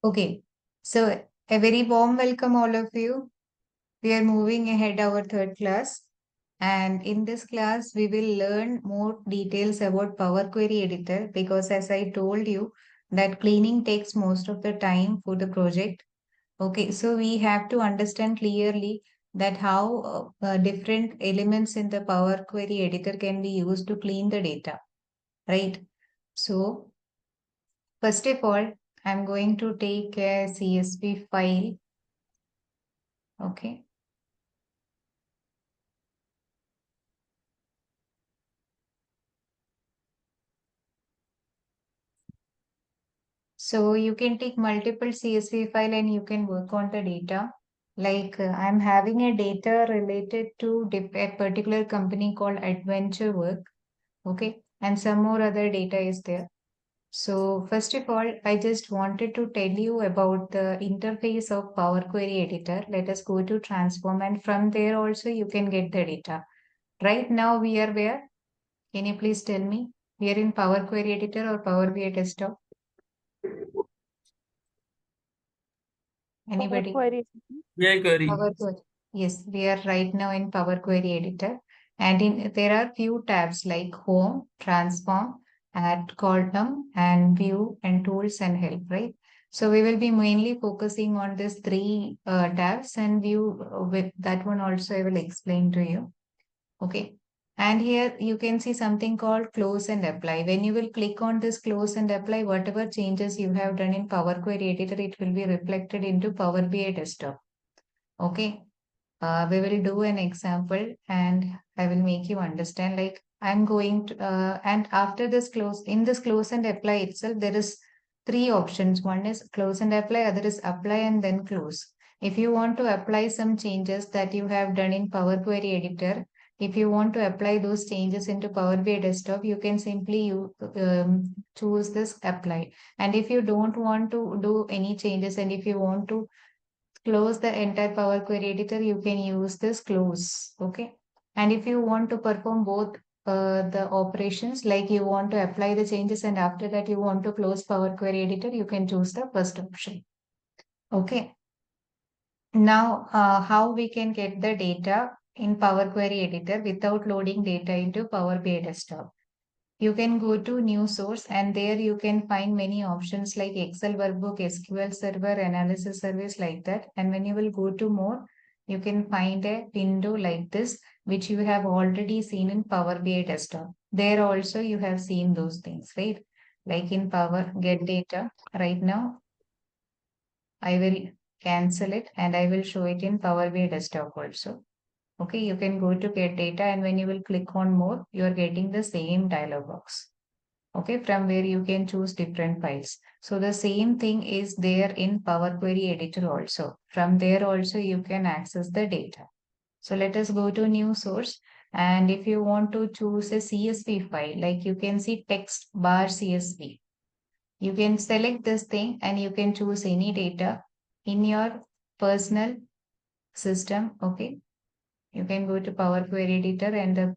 Okay, so a very warm welcome, all of you. We are moving ahead our third class, and in this class, we will learn more details about Power Query Editor because, as I told you, that cleaning takes most of the time for the project. Okay, so we have to understand clearly that how different elements in the Power Query Editor can be used to clean the data, right? So, first of all, I'm going to take a CSV file. Okay. So you can take multiple CSV file and you can work on the data. Like I'm having a data related to a particular company called Adventure Work. Okay. And some more other data is there. So first of all, I just wanted to tell you about the interface of Power Query Editor. Let us go to transform and from there also you can get the data. Right now we are where? Can you please tell me? We are in Power Query Editor or Power BI Desktop? Power Anybody? Query. Yeah, query. Power Query. Yes, we are right now in Power Query Editor. And in there are few tabs like Home, Transform, Add Column, and View, and Tools and Help, right? So we will be mainly focusing on these three tabs and view with that one also I will explain to you. Okay. And here you can see something called close and apply. When you will click on this close and apply, whatever changes you have done in Power Query Editor, it will be reflected into Power BI Desktop. Okay. We will do an example and I will make you understand. Like I'm going to, and after this close, in this close and apply itself, there is three options. One is close and apply, other is apply and then close. If you want to apply some changes that you have done in Power Query Editor, if you want to apply those changes into Power BI Desktop, you can simply choose this apply. And if you don't want to do any changes and if you want to close the entire Power Query Editor, you can use this close. Okay. And if you want to perform both the operations, like you want to apply the changes and after that you want to close Power Query Editor, you can choose the first option. Okay. Now, how we can get the data in Power Query Editor without loading data into Power BI Desktop? You can go to new source and there you can find many options like Excel workbook, SQL server, analysis service like that. And when you will go to more, you can find a window like this, which you have already seen in Power BI desktop. There also you have seen those things, right? Like in Power Get Data right now, I will cancel it and I will show it in Power BI desktop also. Okay, you can go to get data and when you will click on more, you are getting the same dialog box. Okay, from where you can choose different files. So the same thing is there in Power Query Editor also. From there also you can access the data. So let us go to new source. And if you want to choose a CSV file, like you can see text bar CSV, you can select this thing and you can choose any data in your personal system. Okay, you can go to Power Query Editor and the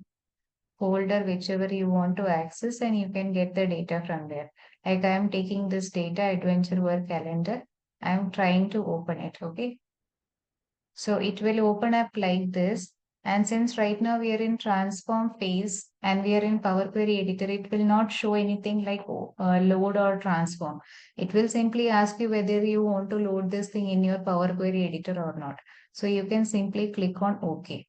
folder whichever you want to access and you can get the data from there. Like I am taking this data adventure work calendar. I am trying to open it. Okay. So it will open up like this. And since right now we are in transform phase and we are in Power Query Editor, it will not show anything like load or transform. It will simply ask you whether you want to load this thing in your Power Query Editor or not. So you can simply click on OK.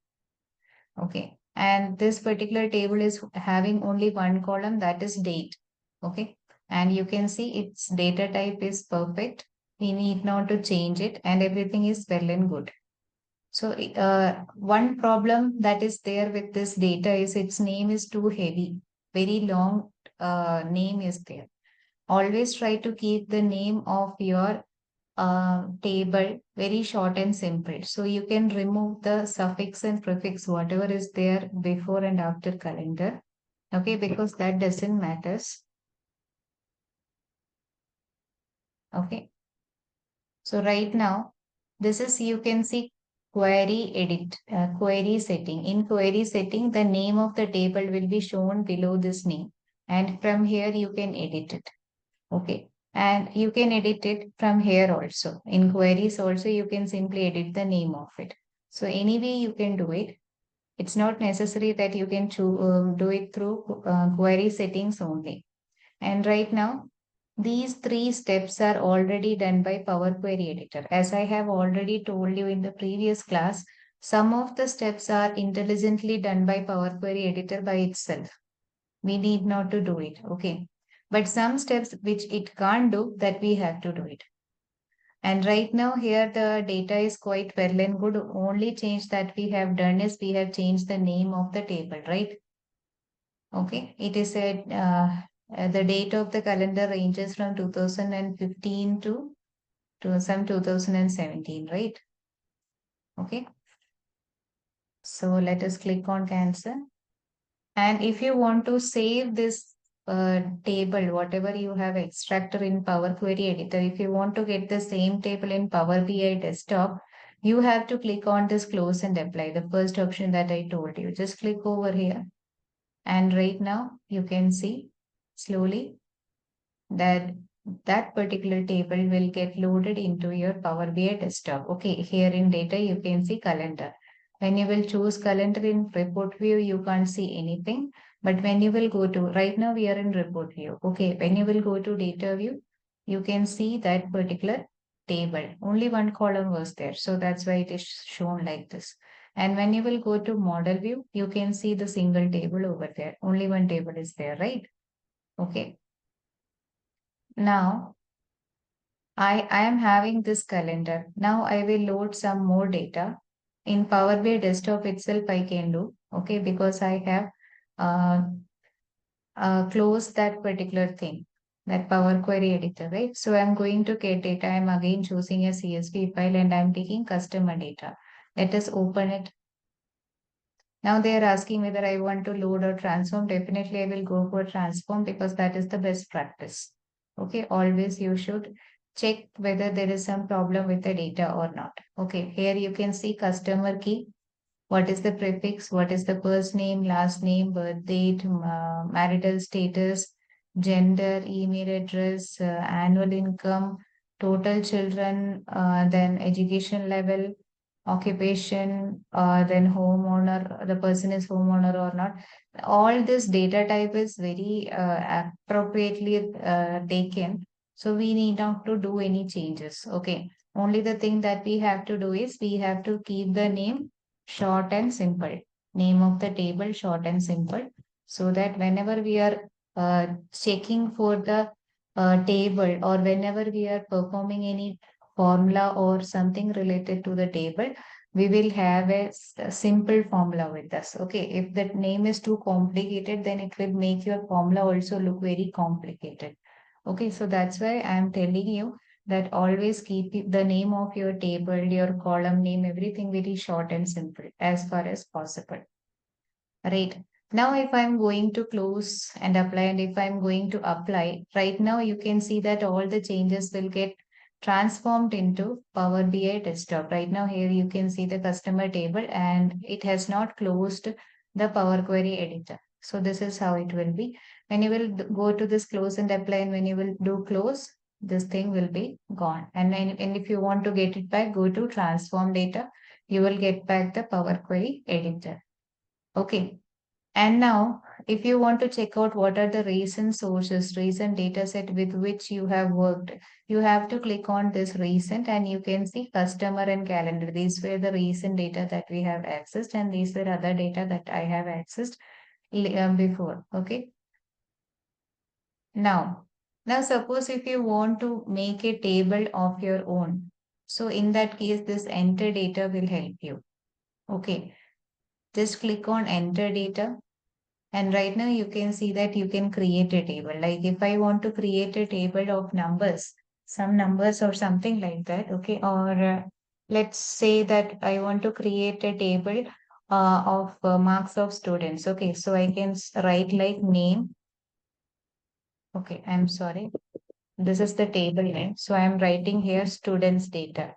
Okay. And this particular table is having only one column that is date. Okay. And you can see its data type is perfect. We need not to change it and everything is well and good. So one problem that is there with this data is its name is too heavy. Very long name is there. Always try to keep the name of your table very short and simple. So you can remove the suffix and prefix, whatever is there before and after calendar. Okay, because that doesn't matters. Okay. So right now, this is you can see query edit, query setting. In query setting, the name of the table will be shown below this name. And from here, you can edit it. Okay. And you can edit it from here also. In queries also, you can simply edit the name of it. So anyway, you can do it. It's not necessary that you can do it through query settings only. And right now, these three steps are already done by Power Query Editor. As I have already told you in the previous class, some of the steps are intelligently done by Power Query Editor by itself. We need not to do it. Okay. But some steps which it can't do, that we have to do it. And right now here the data is quite well and good. Only change that we have done is we have changed the name of the table, right? Okay. It is the date of the calendar ranges from 2015 to some 2017, right? Okay. So let us click on cancel. And if you want to save this table, whatever you have extracted in Power Query Editor, if you want to get the same table in Power BI desktop, you have to click on this close and apply, the first option that I told you. Just click over here. And right now you can see slowly that that particular table will get loaded into your Power BI desktop. Okay, here in data, you can see calendar. When you will choose calendar in report view, you can't see anything. But when you will go to, right now we are in report view. Okay, when you will go to data view, you can see that particular table. Only one column was there. So that's why it is shown like this. And when you will go to model view, you can see the single table over there. Only one table is there, right? Okay. Now, I am having this calendar. Now I will load some more data. In Power BI desktop itself, I can do, okay, because I have uh, closed that particular thing, that Power Query editor, right? So I'm going to get data. I'm again choosing a CSV file and I'm taking customer data. Let us open it. Now they are asking whether I want to load or transform. Definitely I will go for transform because that is the best practice. Okay, always you should check whether there is some problem with the data or not. Okay, here you can see customer key. What is the prefix? What is the first name, last name, birth date, marital status, gender, email address, annual income, total children, then education level, occupation, then homeowner, the person is homeowner or not. All this data type is very appropriately taken. So we need not to do any changes. Okay. Only the thing that we have to do is we have to keep the name short and simple. Name of the table short and simple. So that whenever we are checking for the table or whenever we are performing any formula or something related to the table, we will have a simple formula with us. Okay, if that name is too complicated, then it will make your formula also look very complicated. Okay, so that's why I'm telling you that always keep the name of your table, your column name, everything very short and simple as far as possible. Right. Now, if I'm going to close and apply, and if I'm going to apply, right now you can see that all the changes will get transformed into Power BI desktop. Right now, here you can see the customer table and it has not closed the Power Query editor. So this is how it will be. When you will go to this close and apply, and when you will do close, this thing will be gone. And if you want to get it back, go to transform data. You will get back the Power Query editor. Okay. And now, if you want to check out what are the recent sources, recent data set with which you have worked, you have to click on this recent and you can see customer and calendar. These were the recent data that we have accessed and these were other data that I have accessed before. Okay. Now suppose if you want to make a table of your own. So in that case, this enter data will help you. Okay. Just click on enter data. And right now you can see that you can create a table. Like if I want to create a table of numbers, some numbers or something like that, okay? Or let's say that I want to create a table of marks of students. Okay, so I can write like name. Okay, I'm sorry. This is the table name. So I'm writing here students data,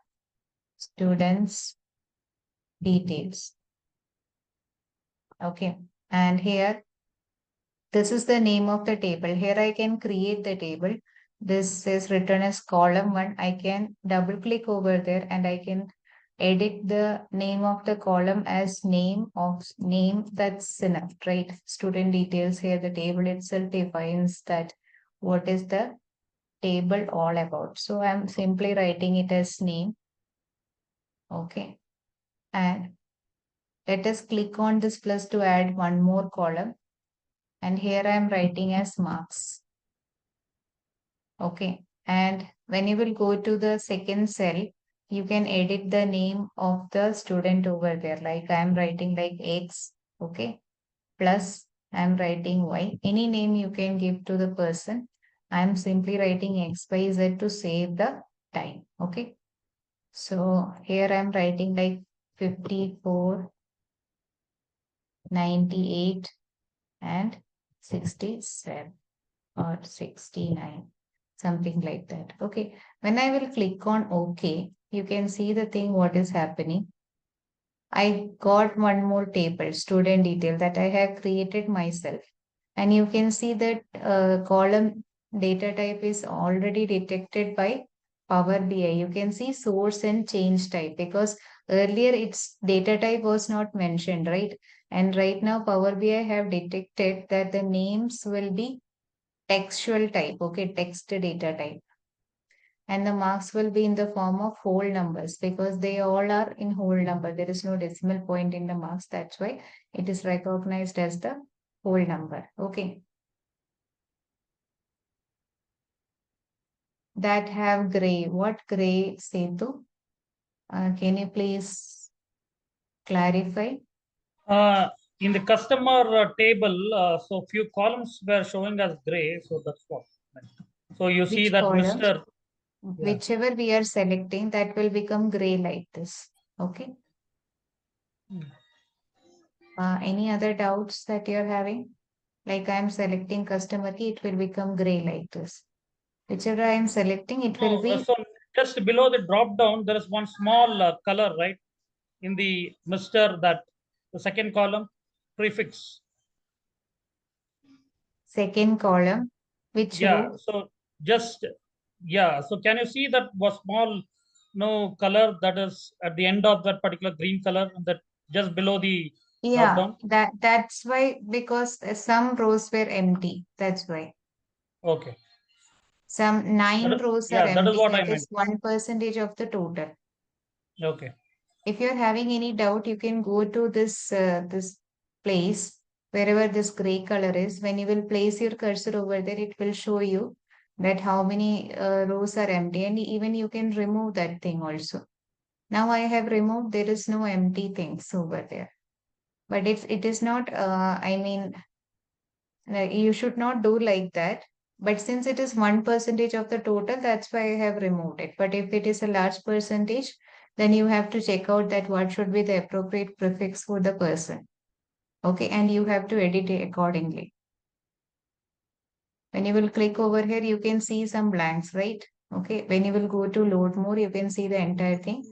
students details. Okay, and here this is the name of the table. Here I can create the table. this is written as column 1, I can double click over there and I can edit the name of the column as name. That's enough, right? Student details here, the table itself defines that what is the table all about. So I'm simply writing it as name. Okay. And let us click on this plus to add one more column. And here I'm writing as marks. Okay. And when you will go to the second cell, you can edit the name of the student over there. Like I'm writing like X. Okay. Plus I'm writing Y. Any name you can give to the person. I'm simply writing X, Y, Z to save the time. Okay. So here I'm writing like 54, 98, and 67 or 69, something like that. Okay. When I will click on OK, you can see the thing what is happening. I got one more table, student detail, that I have created myself. And you can see that column data type is already detected by Power BI. You can see source and change type because earlier its data type was not mentioned, right? And right now Power BI have detected that the names will be textual type, okay, text data type. And the marks will be in the form of whole numbers because they all are in whole number. There is no decimal point in the marks. That's why it is recognized as the whole number. Okay. That have gray. What gray, Setu? Can you please clarify? Uh, in the customer table, so few columns were showing as gray, so that's what. So you see Which that column? Mr. Yeah. Whichever we are selecting, that will become gray like this. Okay. Any other doubts that you're having? Like I'm selecting customer key, it will become gray like this. Whichever I am selecting, it will No, be so just below the drop down, there is one small color, right? In the Mr. that the second column prefix. second column. Which Yeah. row? So just yeah. So can you see that was small no color that is at the end of that particular green color that just below the drop Yeah, down? that's why because some rows were empty. That's why. Okay. Some nine rows are Yeah, that is empty. what I That meant. is 1% of the total. Okay. If you're having any doubt, you can go to this place wherever this gray color is. When you will place your cursor over there, it will show you that how many rows are empty, and even you can remove that thing also. Now I have removed. There is no empty things over there. But if it is not, I mean, you should not do like that. But since it is 1% of the total, that's why I have removed it. But if it is a large percentage, then you have to check out that what should be the appropriate prefix for the person. Okay, and you have to edit it accordingly. When you will click over here, you can see some blanks, right? Okay, when you will go to load more, you can see the entire thing.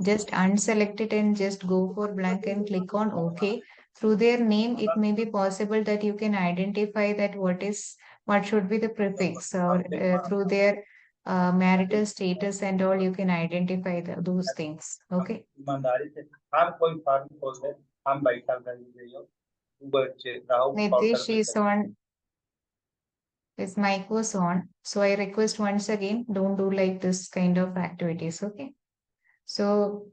Just unselect it and just go for blank and click on OK. Through their name, it may be possible that you can identify that what should be the prefix, or through their marital status and all, you can identify those things. Okay. ईमानदारी से हर कोई form खोल दे हम बैठा कर जो Uber Rahu Nitish counter is on, his mic was on. So I request once again, don't do like this kind of activities. Okay. So,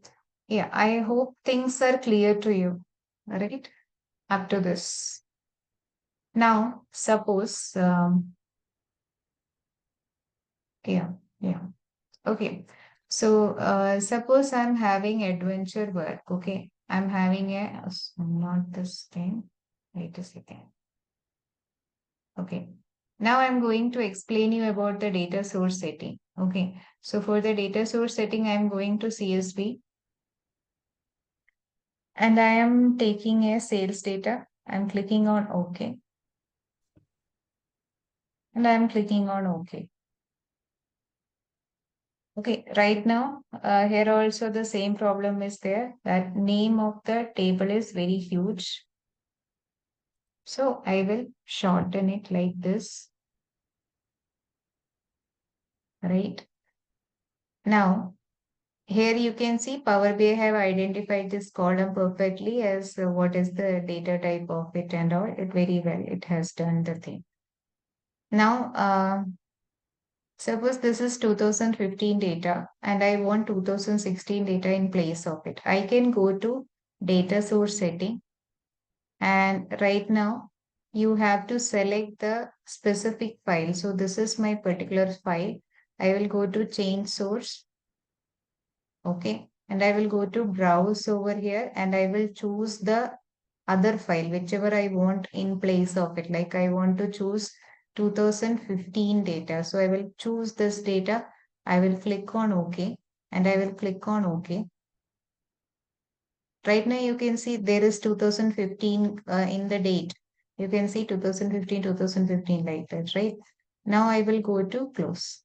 yeah, I hope things are clear to you, right? Up to this. Now, suppose, yeah, yeah, okay. So, suppose I'm having adventure work, okay? I'm having not this thing. Wait a second. Okay. Now I'm going to explain you about the data source setting. Okay. So for the data source setting, I'm going to CSV. And I am taking a sales data. I'm clicking on OK. And I'm clicking on OK. Okay, right now, here also the same problem is there. That name of the table is very huge. So I will shorten it like this. right? Now, here you can see Power BI have identified this column perfectly as what is the data type of it and all. It very well. It has done the thing. Now, suppose this is 2015 data and I want 2016 data in place of it. I can go to data source setting, and right now you have to select the specific file. So this is my particular file. I will go to change source. Okay. And I will go to browse over here and I will choose the other file, whichever I want in place of it. Like I want to choose 2015 data. So I will choose this data. I will click on OK and I will click on OK. Right now you can see there is 2015 in the date. You can see 2015, 2015 like that, right? Now I will go to close.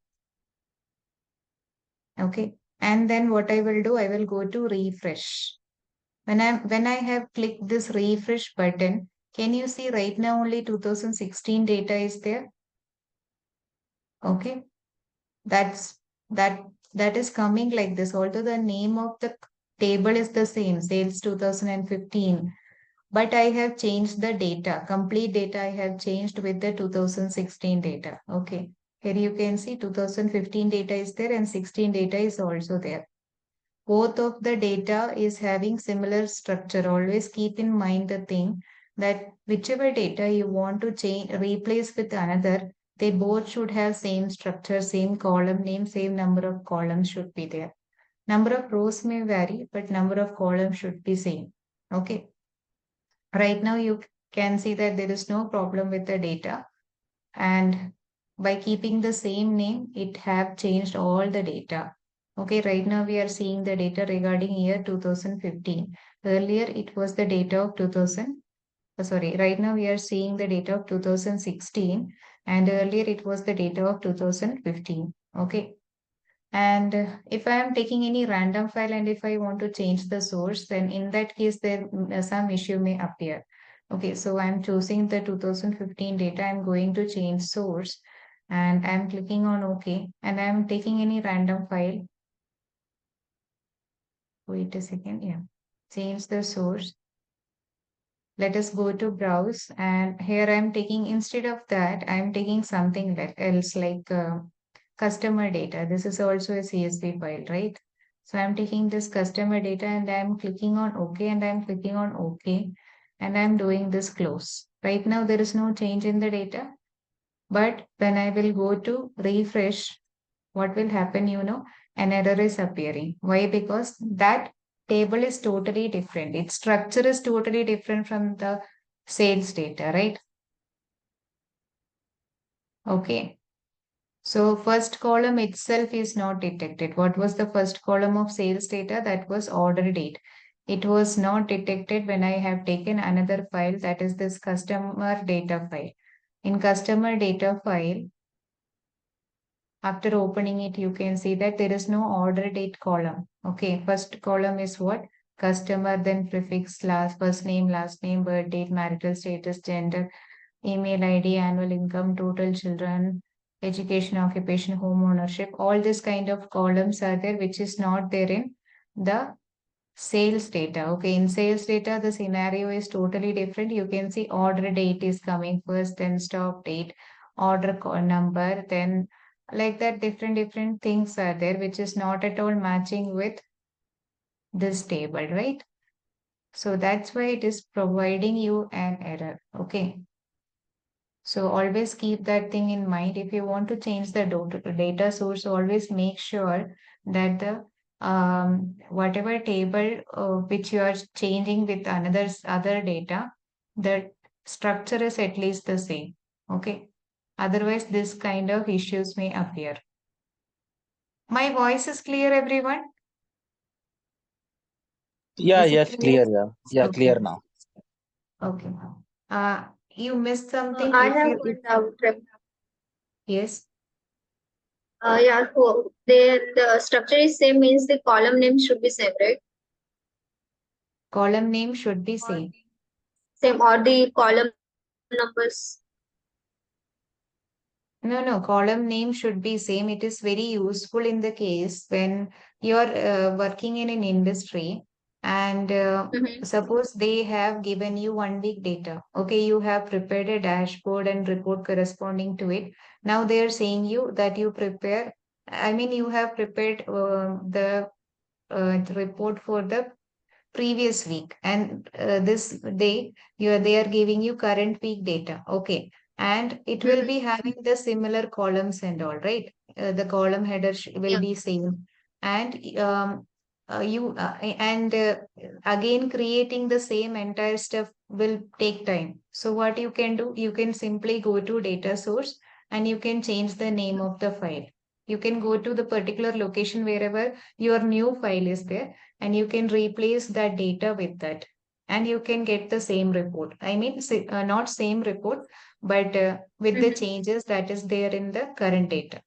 Okay. And then what I will do, I will go to refresh. When I have clicked this refresh button, can you see right now only 2016 data is there? Okay. That's that that is coming like this. Although the name of the table is the same, sales 2015, but I have changed the data. Complete data I have changed with the 2016 data. Okay. Here you can see 2015 data is there and 16 data is also there. Both of the data is having similar structure. Always keep in mind the thing that whichever data you want to change, replace with another, they both should have same structure, same column name, same number of columns should be there. Number of rows may vary, but number of columns should be same. Okay. Right now you can see that there is no problem with the data, and by keeping the same name, it have changed all the data. Okay, right now we are seeing the data regarding year 2015. Earlier it was the data of 2000. Sorry, right now we are seeing the data of 2016 and earlier it was the data of 2015. Okay. And if I am taking any random file and if I want to change the source, then in that case, there some issue may appear. Okay, so I'm choosing the 2015 data. I'm going to change source and I'm clicking on OK and I'm taking any random file. Wait a second. Yeah, change the source. Let us go to browse and here I'm taking, instead of that, I'm taking something else like customer data. This is also a CSV file, right? So I'm taking this customer data and I'm clicking on OK and I'm clicking on OK and I'm doing this close. Right now there is no change in the data, but when I will go to refresh, what will happen, an error is appearing. Why? Because that table is totally different. Its structure is totally different from the sales data, right? Okay. So first column itself is not detected. What was the first column of sales data? That was order date. It was not detected when I have taken another file, that is this customer data file. In customer data file, after opening it, you can see that there is no order date column. Okay, first column is what? Customer, then prefix, first name, last name, birth date, marital status, gender, email ID, annual income, total children, education, occupation, home ownership. All this kind of columns are there, which is not there in the sales data. Okay, in sales data, the scenario is totally different. You can see order date is coming first, then stop date, order number, then like that different things are there, which is not at all matching with this table, right? So that's why it is providing you an error. Okay. So always keep that thing in mind. If you want to change the data source, always make sure that the whatever table which you are changing with other data, the structure is at least the same. Okay. Otherwise, this kind of issues may appear. My voice is clear, everyone? Yeah, Is it yes, clear? clear. Yeah, yeah, Okay. clear now. Okay. You missed something. I If have you, if, one doubt. yes, Yeah, so the structure is same means the column name should be same, right? column name should be Or same. same or the column numbers. No, column name should be same. It is very useful in the case when you're working in an industry and Mm-hmm. suppose they have given you 1 week data. Okay, you have prepared a dashboard and report corresponding to it. Now they are saying you that you prepare, I mean, you have prepared the report for the previous week and this day they are giving you current week data, okay, and it will Mm-hmm. be having the similar columns and all, right? The column header will Yeah. be same, and you and again creating the same entire stuff will take time. So what you can do, you can simply go to data source and you can change the name of the file. You can go to the particular location wherever your new file is there, and you can replace that data with that, and you can get the same report. I mean, not same report, but with the Mm-hmm. changes that is there in the current data.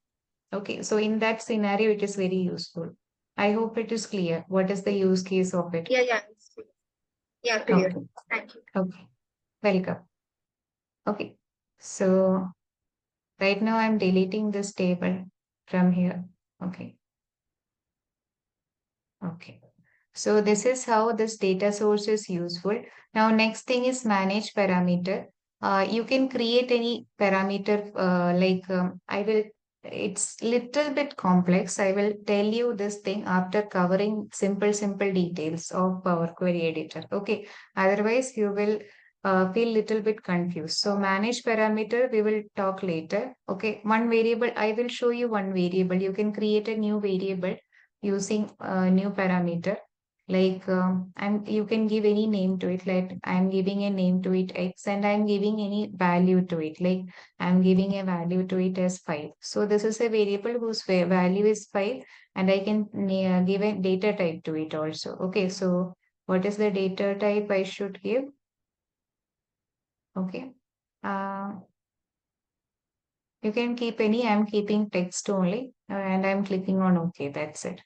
Okay, so in that scenario it is very useful. I hope it is clear what is the use case of it. Yeah, yeah. Yeah, clear. Okay. Thank you. Okay, welcome. Okay, so right now I'm deleting this table from here. Okay. Okay. So this is how this data source is useful. Now, next thing is manage parameter. You can create any parameter I will, it's little bit complex. I will tell you this thing after covering simple details of Power Query Editor. Okay. Otherwise, you will feel little bit confused. So manage parameter, we will talk later. Okay. One variable, I will show you one variable. You can create a new variable using a new parameter, like and you can give any name to it, like I'm giving a name to it x and I'm giving any value to it, like I'm giving a value to it as 5. So this is a variable whose value is 5, and I can give a data type to it also. Okay, so what is the data type I should give? Okay, uh, you can keep any, I'm keeping text only, and I'm clicking on OK, that's it.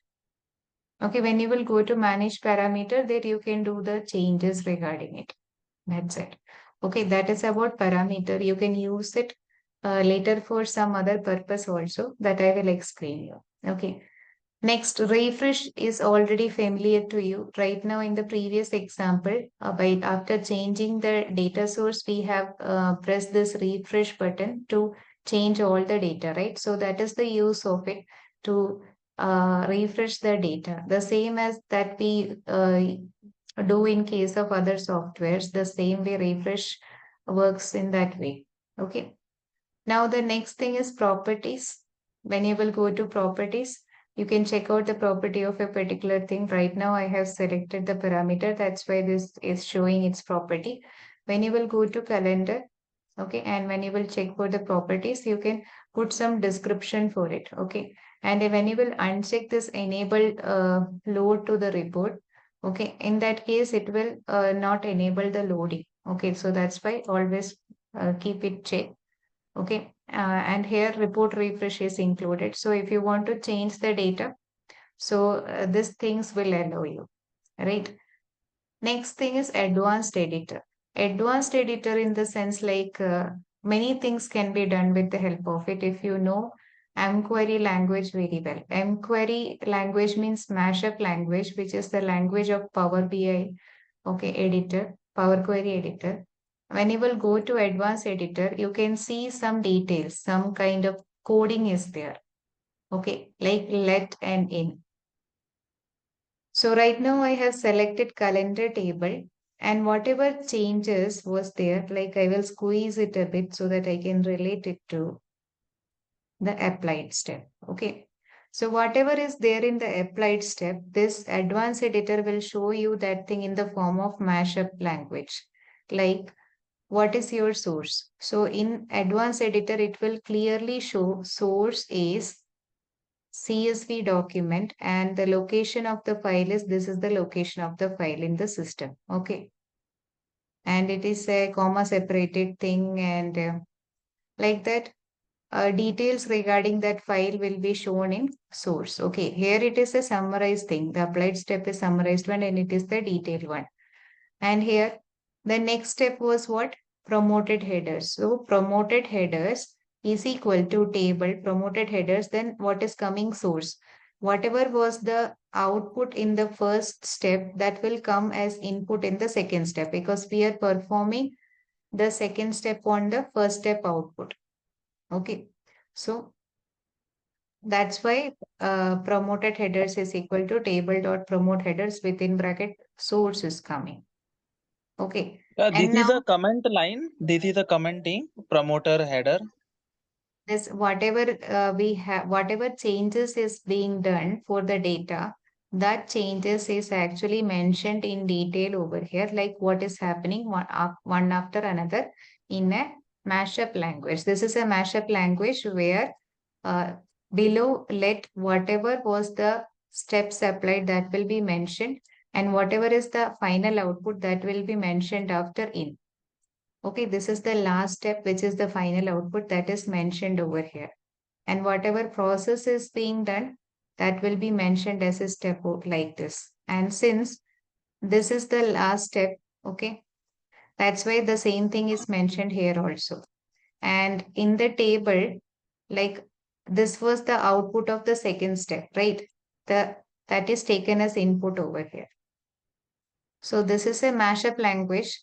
Okay, when you will go to manage parameter, there you can do the changes regarding it. That's it. Okay, that is about parameter. You can use it later for some other purpose also that I will explain you. Okay. Next, refresh is already familiar to you. Right now in the previous example, by after changing the data source, we have pressed this refresh button to change all the data, right? So that is the use of it, to refresh the data. The same as that we do in case of other softwares, the same way refresh works in that way. Okay. Now the next thing is properties. When you will go to properties, you can check out the property of a particular thing. Right now I have selected the parameter. That's why this is showing its property. When you will go to calendar, okay, and when you will check for the properties, you can put some description for it. Okay. And when you will uncheck this enable load to the report, okay, in that case, it will not enable the loading. Okay. So that's why always keep it checked. Okay, and here report refresh is included. So if you want to change the data, so these things will allow you, right? Next thing is advanced editor. Advanced editor in the sense like many things can be done with the help of it if you know mQuery language very well. mQuery language means mashup language, which is the language of Power BI, okay, editor, Power Query editor. When you will go to advanced editor, you can see some details, some kind of coding is there. Okay, like let and in. So right now I have selected calendar table, and whatever changes was there, like I will squeeze it a bit so that I can relate it to the applied step. Okay. So whatever is there in the applied step, this advanced editor will show you that thing in the form of mashup language. Like what is your source? So in advanced editor, it will clearly show source is CSV document and the location of the file is, this is the location of the file in the system. Okay. And it is a comma separated thing, and like that details regarding that file will be shown in source. Okay. Here it is a summarized thing. The applied step is summarized one and it is the detailed one. And here the next step was what? Promoted headers. So promoted headers is equal to table promoted headers, then what is coming source? Whatever was the output in the first step, that will come as input in the second step, because we are performing the second step on the first step output. Okay. So that's why promoted headers is equal to table dot promote headers within bracket source is coming. Okay. This And is a now comment line. This is a commenting promoter header. this whatever we have, whatever changes is being done for the data, that changes is actually mentioned in detail over here, like what is happening one after another in a mashup language. This is a mashup language where uh, below let whatever was the steps applied, that will be mentioned, and whatever is the final output, that will be mentioned after in. Okay, this is the last step, which is the final output that is mentioned over here. And whatever process is being done, that will be mentioned as a step like this. And since this is the last step, okay, that's why the same thing is mentioned here also. And in the table, like this was the output of the second step, right? That is taken as input over here. So this is a mashup language.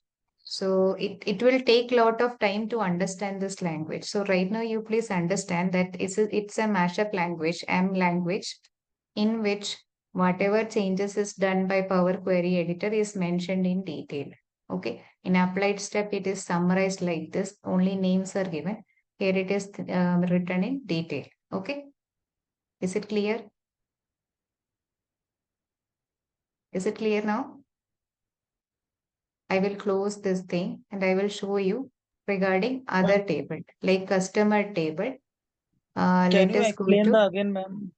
So it will take a lot of time to understand this language. So right now you please understand that it's a mashup language, M language, in which whatever changes is done by Power Query Editor is mentioned in detail. Okay. In applied step, it is summarized like this. Only names are given. Here it is written in detail. Okay. Is it clear? Is it clear now? I will close this thing and I will show you regarding other table, like customer table. Can Let you us go explain to, the again, ma'am?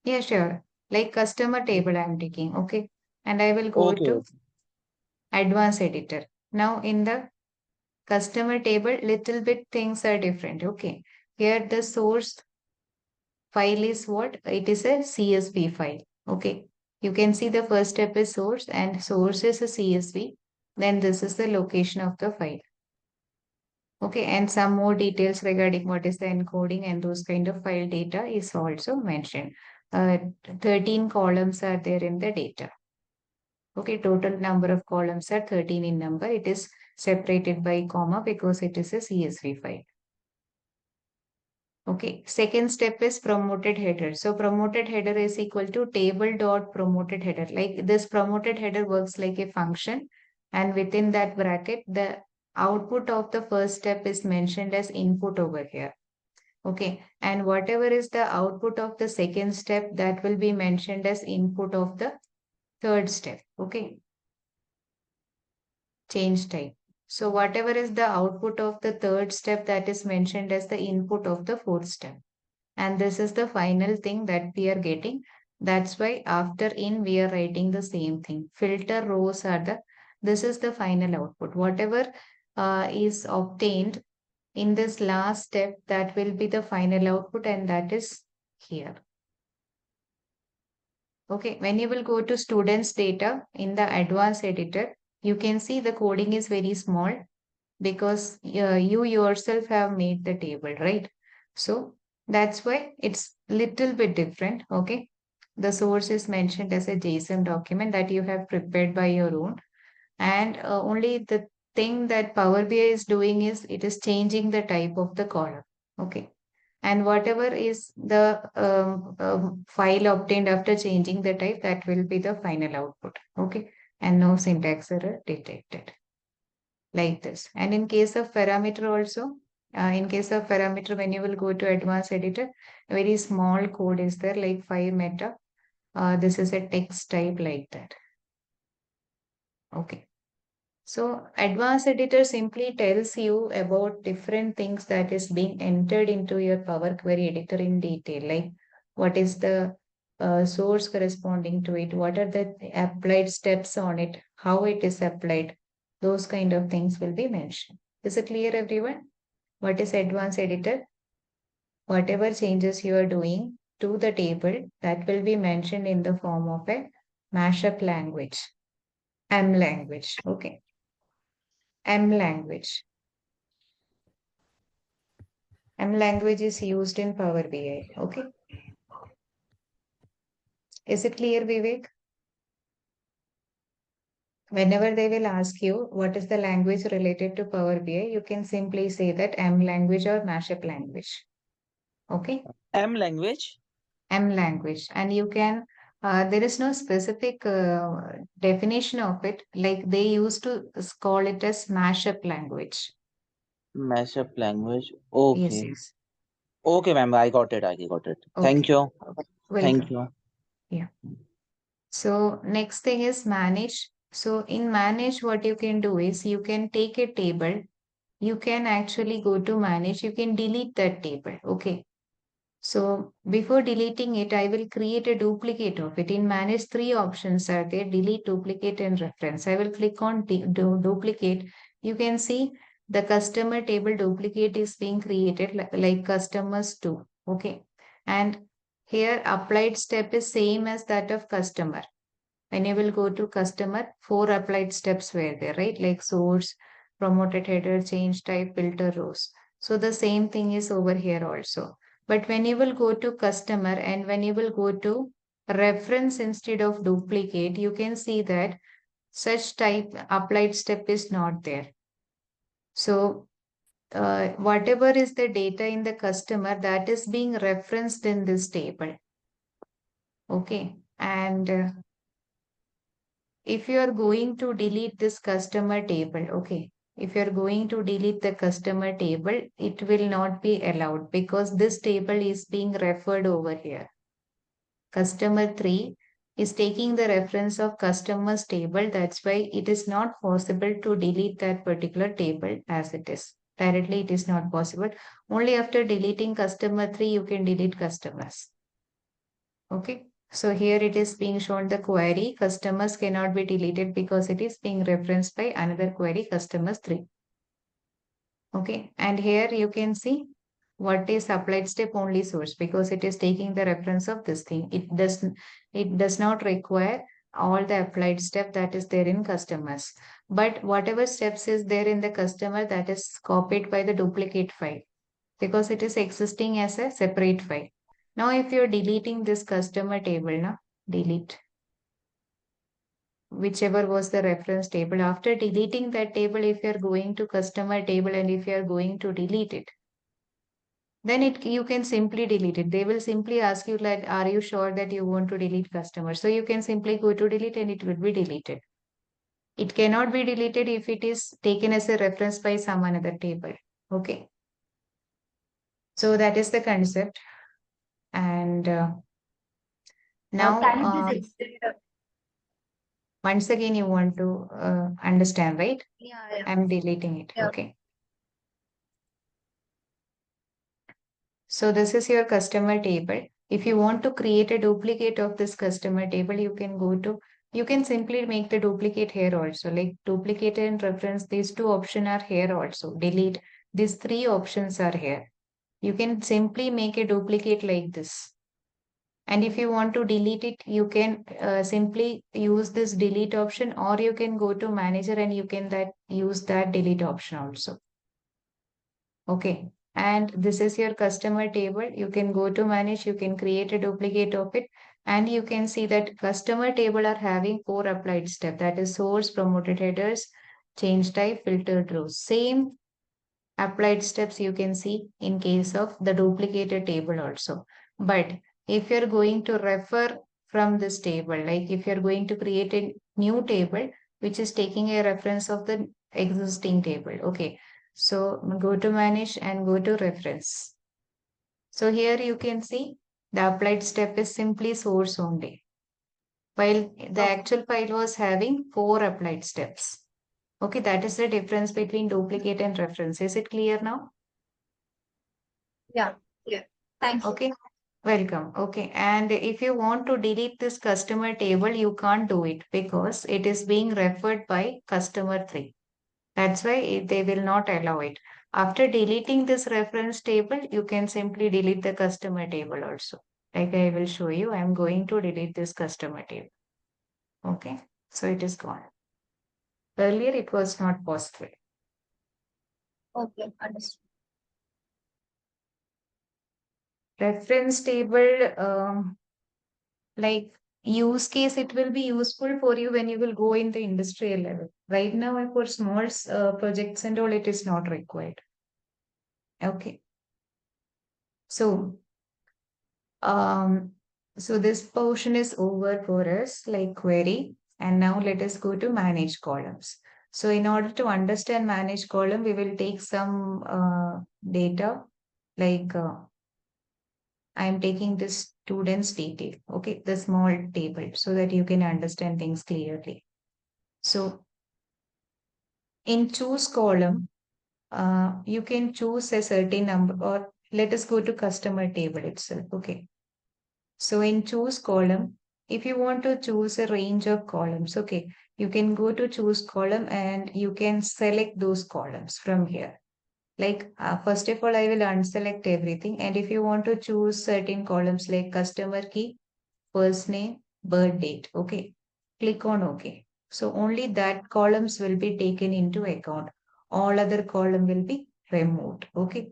yeah, sure. Like customer table I'm taking, okay. And I will go Okay, to okay. advanced editor. Now in the customer table, little bit things are different, okay. Here the source file is what? It is a CSV file, okay. You can see the first step is source, and source is a CSV. Then this is the location of the file. Okay, and some more details regarding what is the encoding and those kind of file data is also mentioned. 13 columns are there in the data. Okay, total number of columns are 13 in number. It is separated by comma because it is a CSV file. Okay, second step is promoted header. So promoted header is equal to table dot promoted header. Like this promoted header works like a function, and within that bracket, the output of the first step is mentioned as input over here. Okay, and whatever is the output of the second step, that will be mentioned as input of the third step. Okay, change type. So whatever is the output of the third step, that is mentioned as the input of the fourth step. And this is the final thing that we are getting. That's why after in we are writing the same thing. Filter rows are this is the final output. Whatever is obtained in this last step, that will be the final output, and that is here. Okay, when you will go to students data in the advanced editor, you can see the coding is very small because you yourself have made the table, right? So that's why it's little bit different. Okay, the source is mentioned as a JSON document that you have prepared by your own, and only the thing that Power BI is doing is it is changing the type of the column. Okay, and whatever is the file obtained after changing the type, that will be the final output. Okay, and no syntax error detected, like this. And in case of parameter also, in case of parameter, when you will go to advanced editor, a very small code is there, like 5 meta. This is a text type like that. Okay. So advanced editor simply tells you about different things that is being entered into your Power Query editor in detail, like what is the source corresponding to it, what are the applied steps on it, how it is applied, those kind of things will be mentioned. Is it clear, everyone? What is advanced editor? Whatever changes you are doing to the table, that will be mentioned in the form of a mashup language, M language. Okay. M language. M language is used in Power BI. Okay. Is it clear, Vivek? Whenever they will ask you what is the language related to Power BI, you can simply say that M language or mashup language. Okay. M language. M language. And you can, there is no specific definition of it. Like they used to call it as mashup language. Mashup language. Yes, Okay. yes. Okay, ma'am. I got it. I got it. Thank Okay. you. Thank Welcome. you. Yeah. So next thing is manage. So in manage, what you can do is you can take a table. You can actually go to manage. You can delete that table. Okay. So before deleting it, I will create a duplicate of it. In manage, three options are there: delete, duplicate, and reference. I will click on duplicate. You can see the customer table duplicate is being created like customers too. Okay. And here applied step is same as that of customer. When you will go to customer, four applied steps were there, right? Like source, promoted header, change type, filter rows. So the same thing is over here also. But when you will go to customer and when you will go to reference instead of duplicate, you can see that such type applied step is not there. So whatever is the data in the customer that is being referenced in this table. Okay. And if you are going to delete this customer table, okay, if you are going to delete the customer table, it will not be allowed because this table is being referred over here. Customer 3 is taking the reference of customers table. That's why it is not possible to delete that particular table as it is. Directly, it is not possible. Only after deleting customer 3, you can delete customers. Okay. So here it is being shown the query customers cannot be deleted because it is being referenced by another query customers 3. Okay. And here you can see what is applied step only source because it is taking the reference of this thing. It does not require all the applied step that is there in customers. But whatever steps is there in the customer that is copied by the duplicate file because it is existing as a separate file. Now, if you're deleting this customer table, now delete whichever was the reference table. After deleting that table, if you're going to customer table and if you're going to delete it, then you can simply delete it. They will simply ask you like, are you sure that you want to delete customer? So you can simply go to delete and it will be deleted. It cannot be deleted if it is taken as a reference by some another table. Okay. So that is the concept. And now, Can you please explain it? once again, you want to understand, right? Yeah. I'm deleting it. Yeah. Okay. So this is your customer table. If you want to create a duplicate of this customer table, you can simply make the duplicate here also. Like duplicate and reference, these two options are here also. Delete, these three options are here. You can simply make a duplicate like this. And if you want to delete it, you can simply use this delete option, or you can go to manager and you can use that delete option also. Okay. And this is your customer table. You can go to manage, you can create a duplicate of it. And you can see that customer table are having four applied step. That is source, promoted headers, change type, filtered rows. Same applied steps you can see in case of the duplicated table also. But if you're going to refer from this table, like if you're going to create a new table, which is taking a reference of the existing table. Okay. So go to manage and go to reference. So here you can see the applied step is simply source only, while the actual file was having four applied steps. Okay, that is the difference between duplicate and reference. Is it clear now? Yeah. Thank you. Okay, welcome. Okay, and if you want to delete this customer table, you can't do it because it is being referred by customer 3. That's why they will not allow it. After deleting this reference table, you can simply delete the customer table also. Like I will show you, I'm going to delete this customer table. Okay, so it is gone. Earlier, it was not possible. Okay, understood. Reference table, like use case, it will be useful for you when you will go in the industrial level. Right now, for small projects and all, it is not required. Okay. So, um, so this portion is over for us, like query. And now let us go to manage columns. So in order to understand manage column, we will take some data, like I am taking this student's detail, okay, the small table, so that you can understand things clearly. So in choose column, you can choose a certain number, or let us go to customer table itself, okay. So in choose column, if you want to choose a range of columns, okay, you can go to choose column and you can select those columns from here. Like, first of all, I will unselect everything. And if you want to choose certain columns like customer key, first name, birth date, okay, click on OK. So only that columns will be taken into account. All other column will be removed, okay.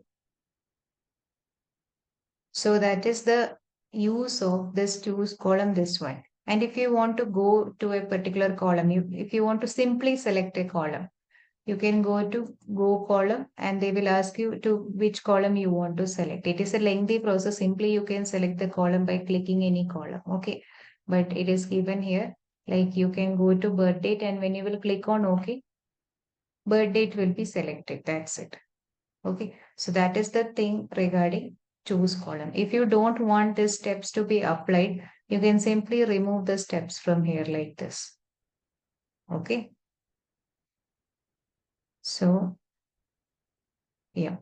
So that is the use of this choose column, this one. And if you want to go to a particular column, if you want to simply select a column, you can go to go column and they will ask you to which column you want to select. It is a lengthy process. Simply you can select the column by clicking any column. Okay. But it is given here. Like you can go to birth date and when you will click on OK, birth date will be selected. That's it. Okay. So that is the thing regarding choose column. If you don't want these steps to be applied, you can simply remove the steps from here like this. Okay. So, yeah.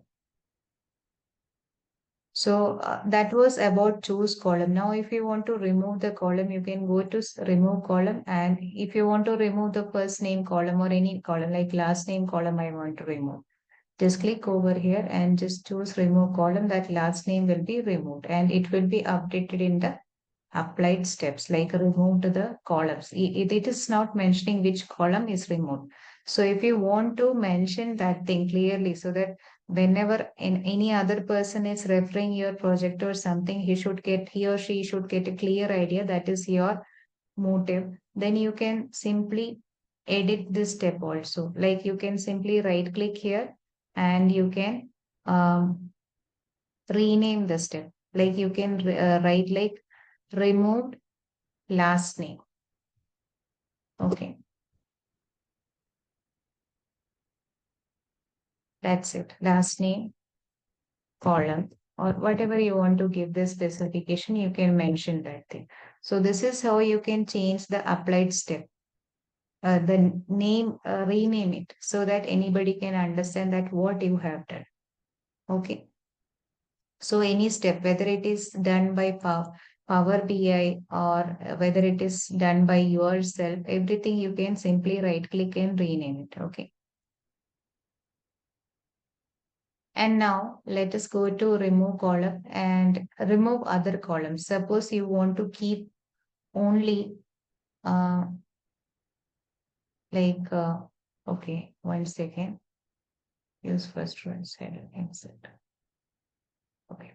So that was about choose column. Now, if you want to remove the column, you can go to remove column. And if you want to remove the first name column or any column like last name column, I want to remove. Just click over here and just choose remove column. That last name will be removed and it will be updated in the applied steps like remove to the columns. It is not mentioning which column is removed. So if you want to mention that thing clearly so that whenever any other person is referring your project or something, he or she should get a clear idea that is your motive, then you can simply edit this step also. Like you can simply right click here and you can rename the step. Like you can write like removed last name. Okay. That's it. Last name, column, or whatever you want to give this specification, you can mention that thing. So this is how you can change the applied step. The name, rename it so that anybody can understand that what you have done. Okay. So any step, whether it is done by Power BI or whether it is done by yourself, everything you can simply right click and rename it. Okay. And now let us go to remove column and remove other columns. Suppose you want to keep only uh, like, okay, 1 second. Use first one, header, insert. Okay.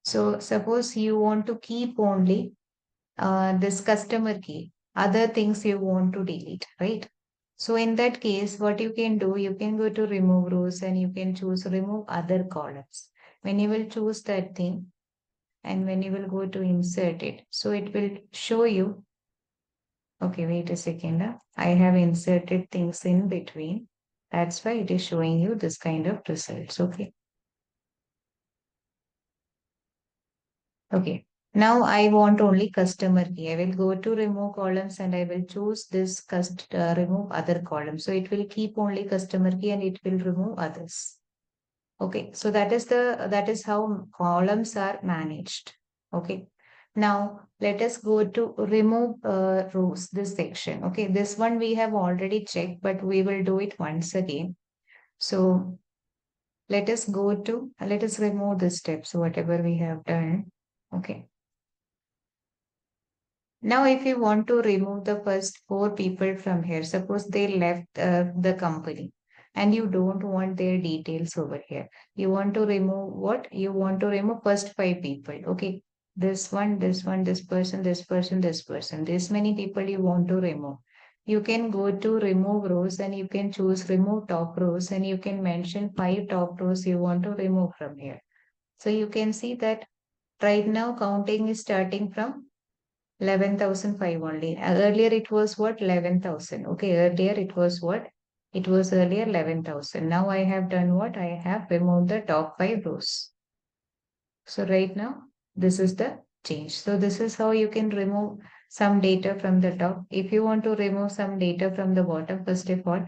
So suppose you want to keep only this customer key, other things you want to delete, right? So in that case, what you can do, you can go to remove rows and you can choose remove other columns. When you will choose that thing and when you will go to insert it, so it will show you, okay, wait a second. I have inserted things in between. That's why it is showing you this kind of results. Okay. Okay. Now I want only customer key. I will go to remove columns and I will choose this remove other columns. So it will keep only customer key and it will remove others. Okay. So that is how columns are managed. Okay. Now let us go to remove rows, this section. Okay. This one we have already checked, but we will do it once again. So let us remove the steps, whatever we have done. Okay. Now, if you want to remove the first 4 people from here, suppose they left the company. and you don't want their details over here. You want to remove what? You want to remove first 5 people. Okay. This one, this one, this person, this person, this person. This many people you want to remove. You can go to remove rows and you can choose remove top rows and you can mention 5 top rows you want to remove from here. So you can see that right now counting is starting from 11,005 only. Earlier it was what? 11,000. Okay, earlier it was what? It was earlier 11,000. Now I have done what? I have removed the top 5 rows. So right now, this is the change. So this is how you can remove some data from the top. If you want to remove some data from the bottom, first of all,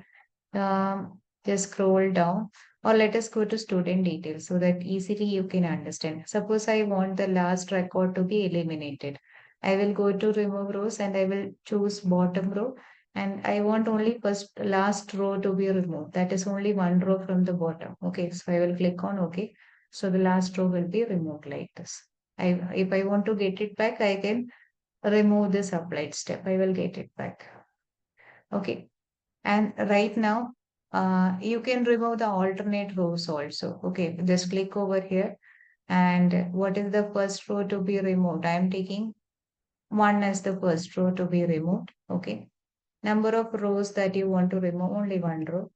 just scroll down or let us go to student details so that easily you can understand. Suppose I want the last record to be eliminated. I will go to remove rows and I will choose bottom row and I want only first last row to be removed. That is only one row from the bottom. Okay, so I will click on OK. So the last row will be removed like this. If I want to get it back, I can remove this applied step. I will get it back. Okay. And right now, you can remove the alternate rows also. Okay, just click over here. And what is the first row to be removed? I am taking 1 as the first row to be removed. Okay. Number of rows that you want to remove, only 1 row.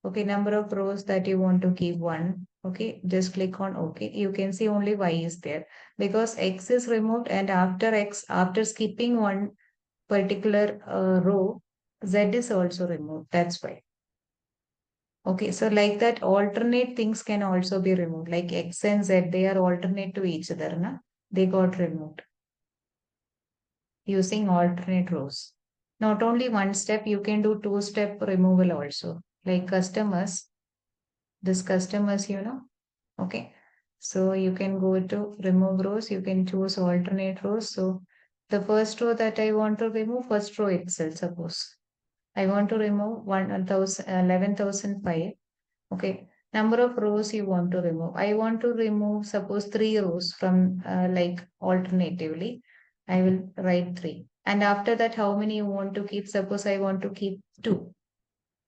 Okay, number of rows that you want to keep 1. Okay, just click on OK. You can see only Y is there because X is removed and after X, after skipping one particular row, Z is also removed. That's why. Okay, so like that, alternate things can also be removed. Like X and Z, they are alternate to each other, na? They got removed using alternate rows. Not only one step, you can do 2-step removal also. Like customers, this customers, okay. So you can go to remove rows, you can choose alternate rows. So the first row that I want to remove, first row itself, suppose. I want to remove 11,005. Okay. Number of rows you want to remove. I want to remove, suppose 3 rows from like alternatively. I will write 3. And after that, how many you want to keep? Suppose I want to keep 2.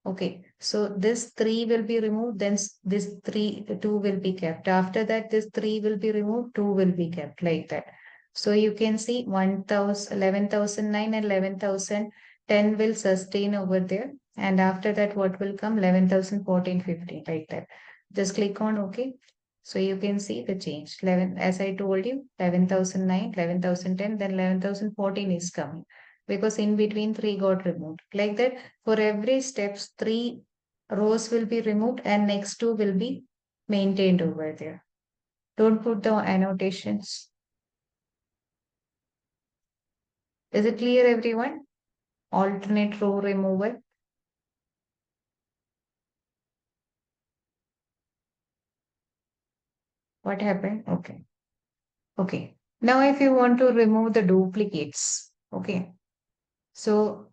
Okay, so this 3 will be removed, then this 2 will be kept. After that, this 3 will be removed, 2 will be kept like that. So you can see 11,009 and 11,010 will sustain over there. And after that, what will come? 11,014, 15 like that. Just click on OK. So you can see the change. 11, as I told you, 11,009, 11,010, then 11,014 is coming because in between 3 got removed. Like that, for every steps, 3 rows will be removed and next 2 will be maintained over there. Don't put the annotations. Is it clear, everyone? Alternate row removal. What happened? Okay. Okay. Now, if you want to remove the duplicates, okay. So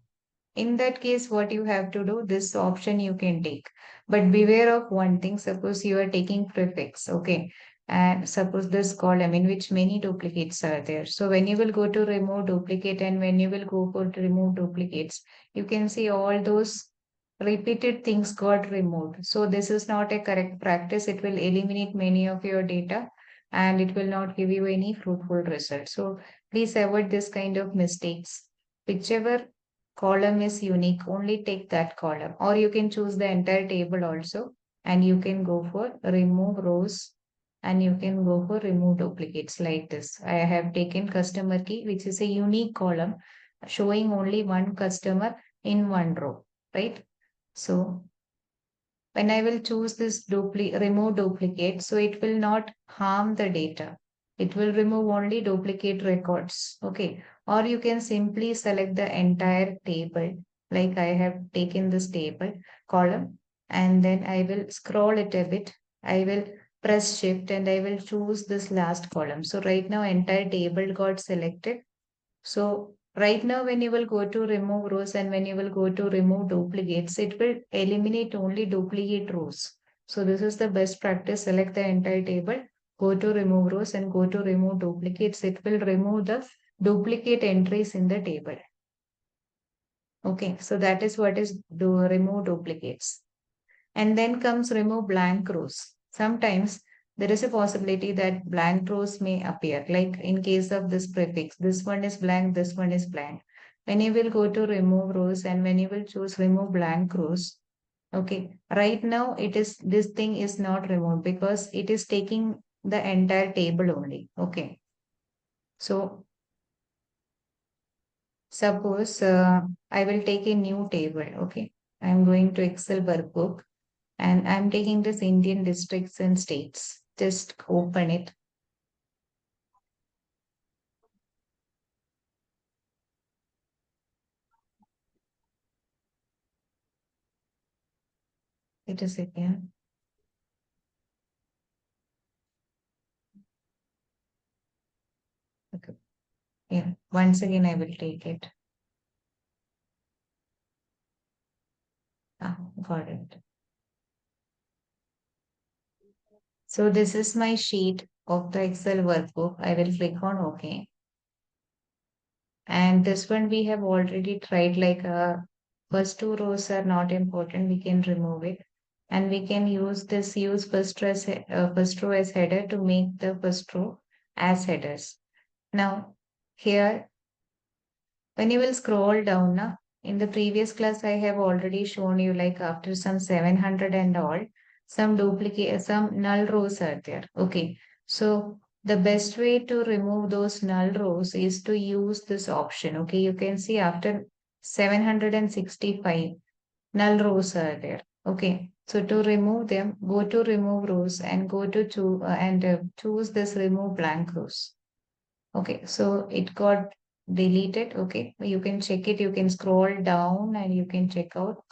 in that case, what you have to do, this option you can take. But beware of one thing. Suppose you are taking prefix, okay. And suppose this column in which many duplicates are there. So when you will go to remove duplicate and when you will go for remove duplicates, you can see all those repeated things got removed. So this is not a correct practice. It will eliminate many of your data and it will not give you any fruitful result. So please avoid this kind of mistakes. Whichever column is unique, only take that column. Or you can choose the entire table also and you can go for remove rows and you can go for remove duplicates like this. I have taken customer key, which is a unique column showing only one customer in one row, right? So when I will choose this remove duplicate, so it will not harm the data. It will remove only duplicate records. Okay. Or you can simply select the entire table. Like I have taken this table column and then I will scroll it a bit. I will press shift and I will choose this last column. So right now entire table got selected. So right now, when you will go to remove rows and when you will go to remove duplicates, it will eliminate only duplicate rows. So this is the best practice. Select the entire table, go to remove rows and go to remove duplicates. It will remove the duplicate entries in the table. Okay, so that is what is remove duplicates. And then comes remove blank rows. Sometimes there is a possibility that blank rows may appear, like in case of this prefix, this one is blank, this one is blank. When you will go to remove rows and when you will choose remove blank rows, okay, right now it is, this thing is not removed because it is taking the entire table only. Okay. So suppose I will take a new table. Okay. I'm going to Excel workbook and I'm taking this Indian districts and states. Just open it. It is again. Okay. Yeah. Once again, I will take it. Ah, got it. So this is my sheet of the Excel workbook. I will click on OK. And this one we have already tried, like first two rows are not important. We can remove it. And we can use this, use first row as header to make the first row as headers. Now here, when you will scroll down, na, in the previous class, I have already shown you, like after some 700 and all, some duplicate, some null rows are there. Okay. So the best way to remove those null rows is to use this option. Okay. You can see after 765 null rows are there. Okay. So to remove them, go to remove rows and go to choose this remove blank rows. Okay, so it got deleted. Okay, you can check it. You can scroll down and you can check out.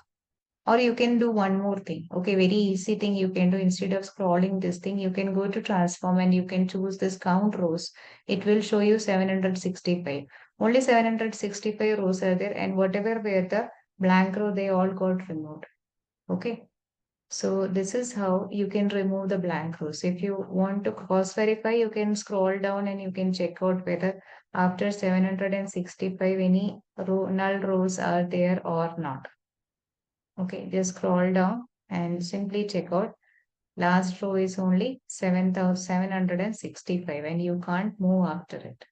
Or you can do one more thing. Okay, very easy thing you can do. Instead of scrolling this thing, you can go to transform and you can choose this count rows. It will show you 765. Only 765 rows are there, and whatever were the blank row, they all got removed. Okay. So this is how you can remove the blank rows. If you want to cross verify, you can scroll down and you can check out whether after 765 any null rows are there or not. Okay, just scroll down and simply check out. Last row is only 7,765 and you can't move after it.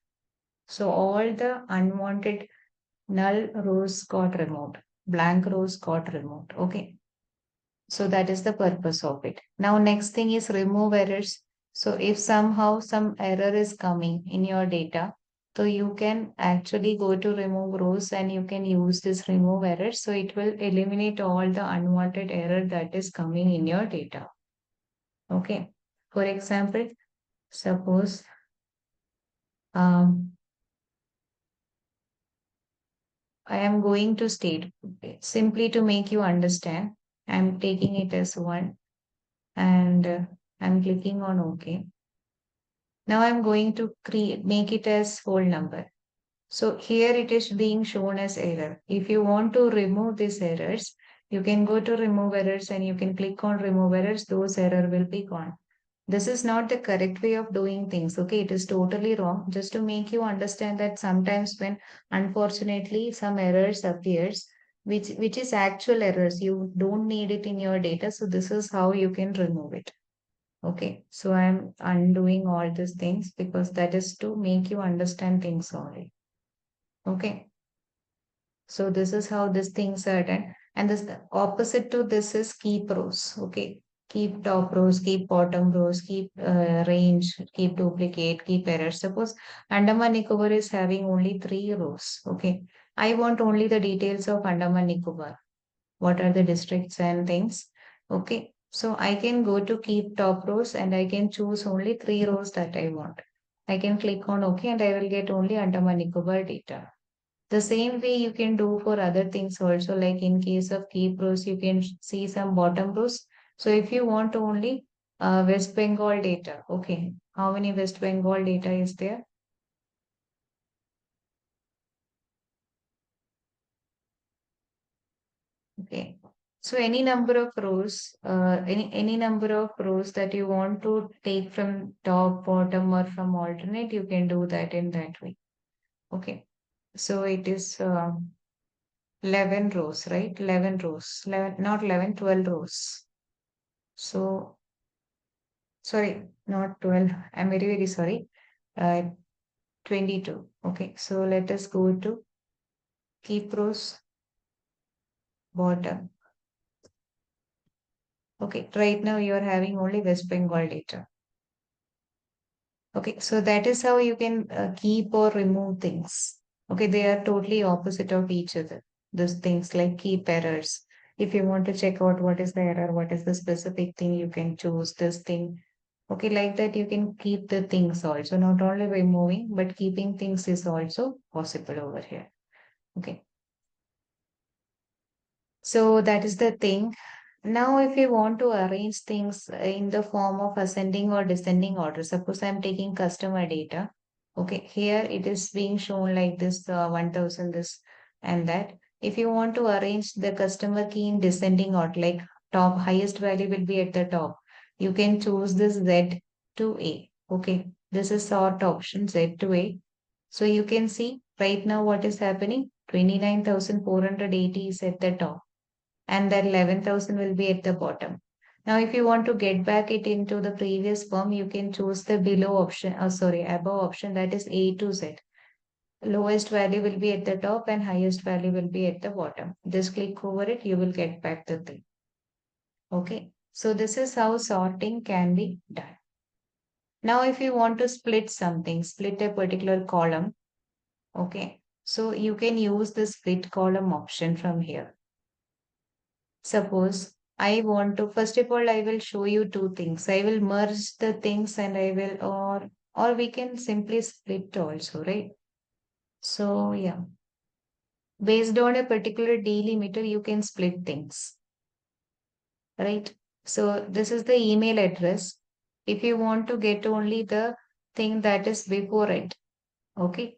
So all the unwanted null rows got removed. Blank rows got removed. Okay. So that is the purpose of it. Now, next thing is remove errors. So if somehow some error is coming in your data, so you can actually go to remove rows and you can use this remove errors. So it will eliminate all the unwanted error that is coming in your data. Okay. For example, suppose I am going to state, simply to make you understand. I'm taking it as one and I'm clicking on OK. Now I'm going to make it as whole number. So here it is being shown as error. If you want to remove these errors, you can go to remove errors and you can click on remove errors. Those error will be gone. This is not the correct way of doing things. Okay, it is totally wrong. Just to make you understand that sometimes when unfortunately some errors appears, which is actual errors, you don't need it in your data. So this is how you can remove it. Okay, so I'm undoing all these things because that is to make you understand things only. Okay, so this is how these things are done. And this opposite to this is keep rows. Okay, keep top rows, keep bottom rows, keep range, keep duplicate, keep error. Suppose Andaman Nicobar is having only 3 rows. Okay, I want only the details of Andaman Nicobar. What are the districts and things? Okay, so I can go to keep top rows and I can choose only 3 rows that I want. I can click on OK and I will get only Andaman Nicobar data. The same way you can do for other things also, like in case of keep rows, you can see some bottom rows. So if you want only West Bengal data, okay, how many West Bengal data is there? Okay. So any number of rows, any number of rows that you want to take from top, bottom, or from alternate, you can do that in that way. Okay. So it is 11 rows, right? 11 rows, 11, not 11, 12 rows. So, sorry, not 12. I'm very, very sorry. Uh, 22. Okay, so let us go to keep rows bottom. Okay, right now you are having only West Bengal data. Okay, so that is how you can keep or remove things. Okay, they are totally opposite of each other. Those things like keep errors. If you want to check out what is the error, what is the specific thing, you can choose this thing. Okay, like that, you can keep the things also. Not only removing, but keeping things is also possible over here. Okay, so that is the thing. Now, if you want to arrange things in the form of ascending or descending order, suppose I'm taking customer data. Okay, here it is being shown like this 1000, this and that. If you want to arrange the customer key in descending order, like top highest value will be at the top, you can choose this Z to A. Okay, this is sort option Z to A. So you can see right now what is happening. 29,480 is at the top and that 11,000 will be at the bottom. Now, if you want to get back it into the previous form, you can choose the below option, sorry, above option, that is A to Z. Lowest value will be at the top and highest value will be at the bottom. Just click over it, you will get back the thing. Okay, so this is how sorting can be done. Now, if you want to split something, split a particular column, okay, so you can use the split column option from here. Suppose I want to, first of all, I will show you two things. I will merge the things and I will, or we can simply split also, right? So yeah, based on a particular delimiter, you can split things, right? So this is the email address. If you want to get only the thing that is before it, okay?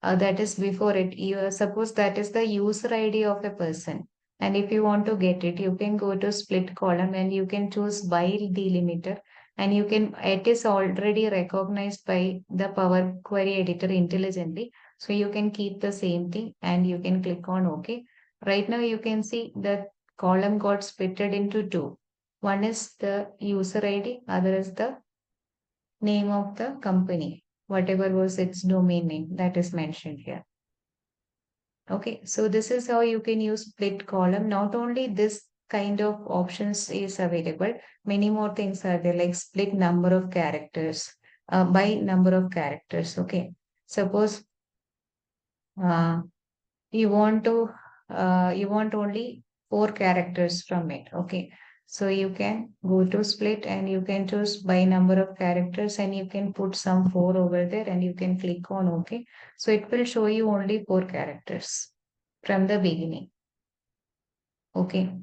That is before it. You suppose that is the user ID of a person. And if you want to get it, you can go to split column and you can choose by delimiter. And you can, it is already recognized by the Power Query Editor intelligently. So you can keep the same thing and you can click on OK. Right now you can see the column got splitted into two. One is the user ID, other is the name of the company, whatever was its domain name that is mentioned here. Okay, so this is how you can use split column. Not only this kind of options is available, many more things are there, like split number of characters, by number of characters. Okay, suppose uh, you want only 4 characters from it. Okay, so you can go to split and you can choose by number of characters and you can put some 4 over there and you can click on OK. So it will show you only 4 characters from the beginning. Okay,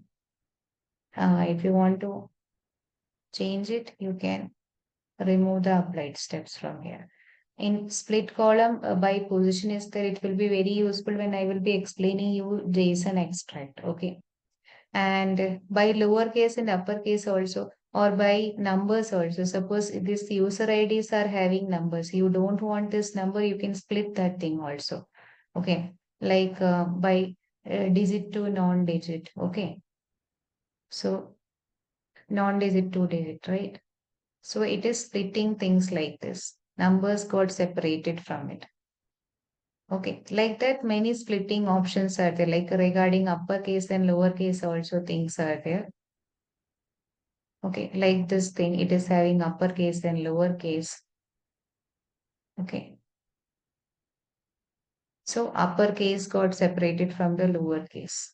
if you want to change it, you can remove the applied steps from here. In split column by position is there, it will be very useful when I will be explaining you JSON extract. Okay, and by lowercase and uppercase also, or by numbers also. Suppose these user IDs are having numbers, you don't want this number, you can split that thing also. Okay, like by digit to non-digit. Okay, so non-digit to digit, right? So it is splitting things like this. Numbers got separated from it. Okay, like that, many splitting options are there, like regarding uppercase and lowercase also things are there. Okay, like this thing, it is having uppercase and lowercase. Okay. So uppercase got separated from the lowercase.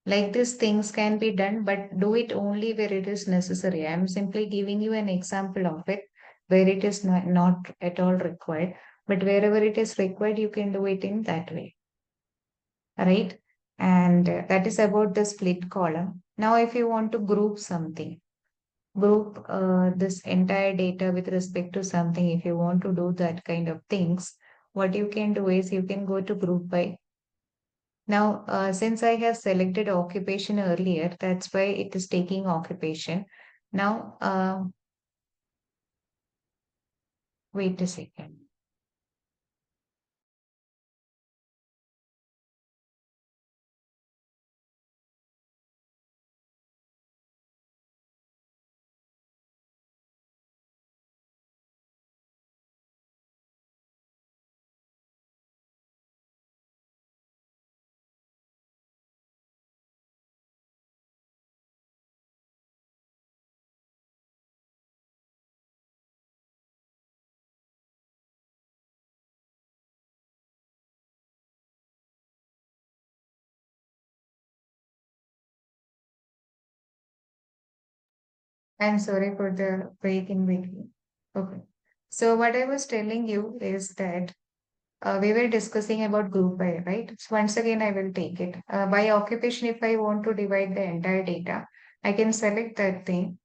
Like this, things can be done, but do it only where it is necessary. I'm simply giving you an example of it where it is not at all required, but wherever it is required, you can do it in that way. Right? And that is about the split column. Now, if you want to group something, group this entire data with respect to something, if you want to do that kind of things, what you can do is you can go to group by. Now, since I have selected occupation earlier, that's why it is taking occupation. Now, wait a second. I'm sorry for the break in between. Okay. So what I was telling you is that we were discussing about group by, right? So once again, I will take it. By occupation, if I want to divide the entire data, I can select that thing.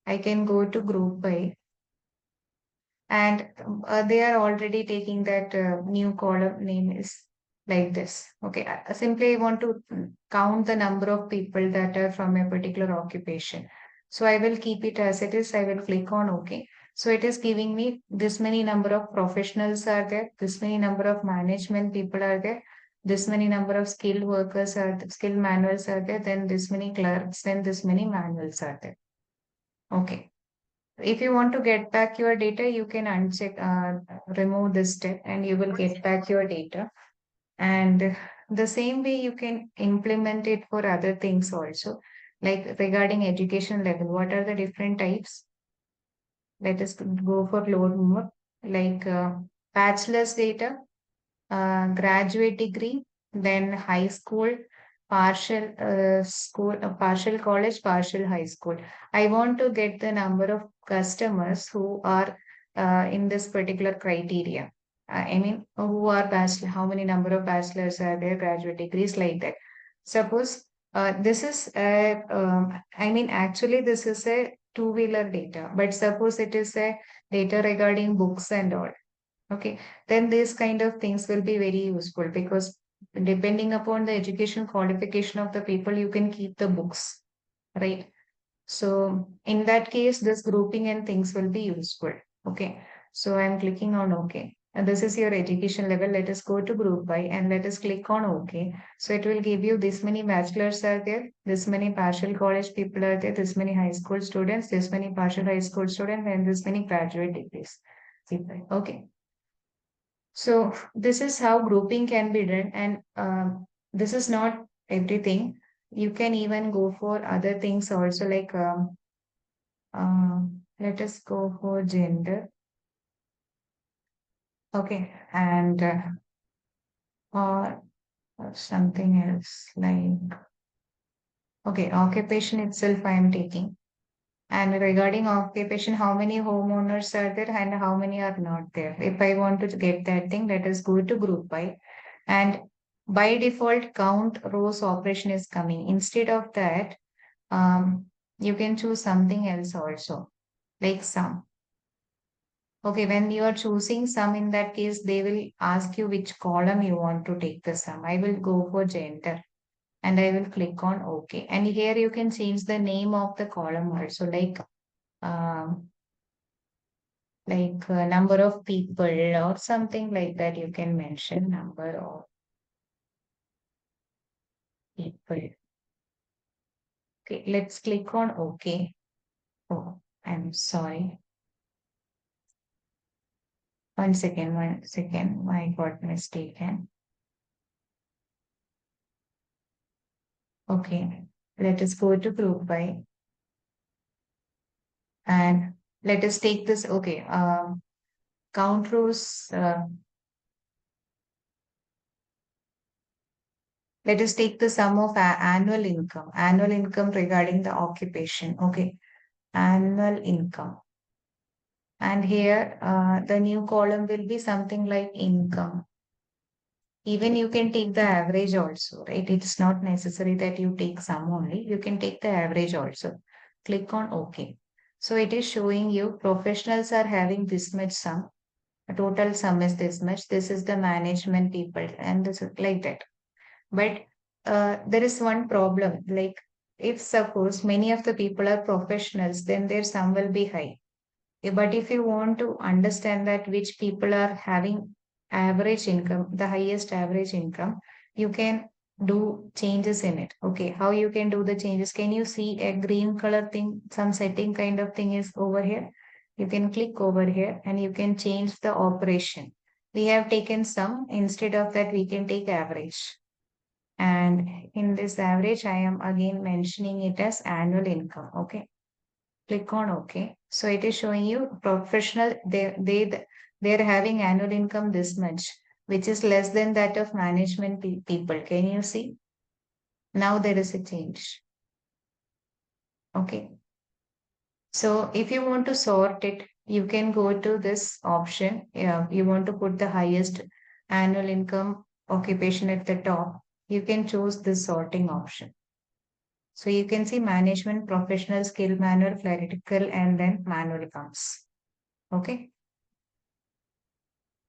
I can go to group by, and they are already taking that new column name is like this. Okay, simply I want to count the number of people that are from a particular occupation. So I will keep it as it is. I will click on OK. So it is giving me this many number of professionals are there, this many number of management people are there, this many number of skilled workers are skilled manuals are there, then this many clerks, then this many manuals are there. Okay. If you want to get back your data, you can uncheck, remove this step and you will get back your data. And the same way you can implement it for other things also, like regarding education level, what are the different types? Let us go for load more, like bachelor's data, graduate degree, then high school, partial college, partial high school. I want to get the number of customers who are in this particular criteria. I mean, who are bachelor, how many number of bachelors are there, graduate degrees like that. Suppose this is I mean, actually, this is a two-wheeler data, but suppose it is a data regarding books and all. Okay, then these kind of things will be very useful because depending upon the education qualification of the people, you can keep the books, right? So in that case, this grouping and things will be useful. Okay, so I'm clicking on OK. And this is your education level. Let us go to group by and let us click on OK. So it will give you this many bachelors are there, this many partial college people are there, this many high school students, this many partial high school students, and this many graduate degrees. Okay. So this is how grouping can be done, and this is not everything. You can even go for other things also, like let us go for gender. Okay, and or something else like okay, occupation itself I am taking. And regarding occupation, how many homeowners are there and how many are not there? If I want to get that thing, let us go to group by. And by default, count rows operation is coming. Instead of that, you can choose something else also, like sum. Okay, when you are choosing sum, in that case, they will ask you which column you want to take the sum. I will go for gender and I will click on OK. And here you can change the name of the column also, um, like number of people or something like that. You can mention number of people. Okay, let's click on OK. Oh, I'm sorry. 1 second, 1 second. I got mistaken. Okay, let us go to group by and let us take this. Okay, count rows. Let us take the sum of annual income regarding the occupation. Okay, annual income. And here, the new column will be something like income. Even you can take the average also, right? It's not necessary that you take sum only. You can take the average also. Click on OK. So it is showing you professionals are having this much sum. The total sum is this much. This is the management people, and this is like that. But there is one problem. Like if suppose many of the people are professionals, then their sum will be high. But if you want to understand that which people are having average income, the highest average income, you can do changes in it. Okay, how you can do the changes? Can you see a green color thing? Some setting kind of thing is over here. You can click over here and you can change the operation. We have taken sum. Instead of that, we can take average. And in this average, I am again mentioning it as annual income. Okay. Click on OK. So it is showing you professional, they're having annual income this much, which is less than that of management people. Can you see? Now there is a change. Okay. So if you want to sort it, you can go to this option. You want to put the highest annual income occupation at the top. You can choose this sorting option. So you can see management, professional, skill, manual, clerical, and then manual comes. Okay.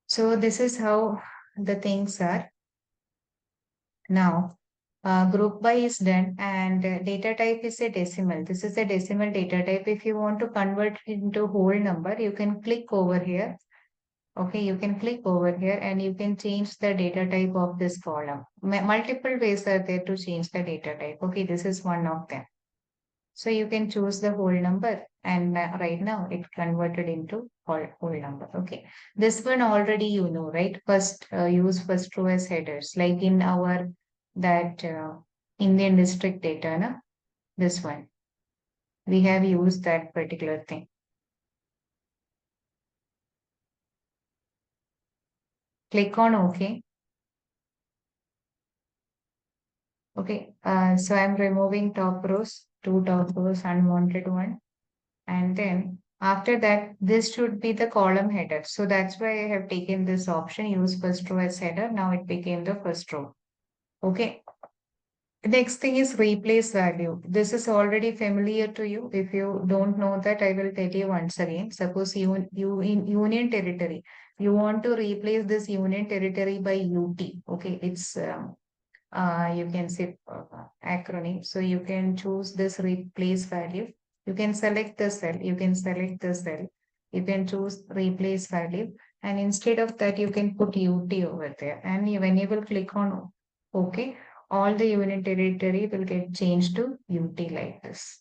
So this is how the things are. Now, group by is done and data type is a decimal. This is a decimal data type. If you want to convert it into whole number, you can click over here. Okay, you can click over here and you can change the data type of this column. Multiple ways are there to change the data type. Okay, this is one of them. So you can choose the whole number and right now it converted into whole number. Okay, this one already you know, right? First use first row as headers, like in our that Indian district data, na? This one we have used that particular thing. Click on OK. Okay, so I'm removing top rows, two top rows, unwanted one. And then after that, this should be the column header. So that's why I have taken this option, use first row as header. Now it became the first row. Okay. Next thing is replace value. This is already familiar to you. If you don't know that, I will tell you once again. Suppose you in union territory, you want to replace this union territory by UT. Okay, it's you can say acronym. So you can choose this replace value. You can select the cell. You can select the cell. You can choose replace value. And instead of that, you can put UT over there. And when you will click on OK, all the unit territory will get changed to UT like this.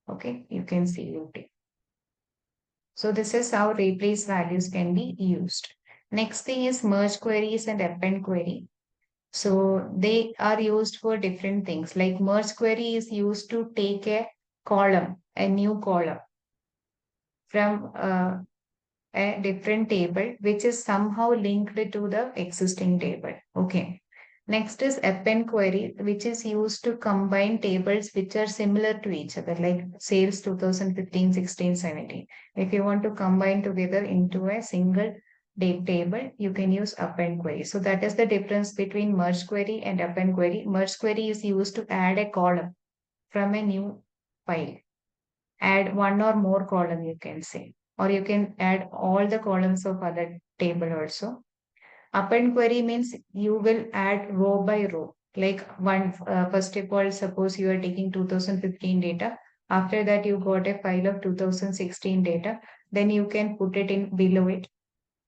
Okay, you can see UT. So this is how replace values can be used. Next thing is merge queries and append query. So they are used for different things. Like merge query is used to take a column, a new column from a different table, which is somehow linked to the existing table. Okay. Next is append query, which is used to combine tables which are similar to each other, like sales 2015, 16, 17. If you want to combine together into a single date table, you can use append query. So that is the difference between merge query and append query. Merge query is used to add a column from a new file. Add one or more column, you can say, or you can add all the columns of other table also. Append query means you will add row by row. Like first of all, suppose you are taking 2015 data. After that, you got a file of 2016 data. Then you can put it in below it.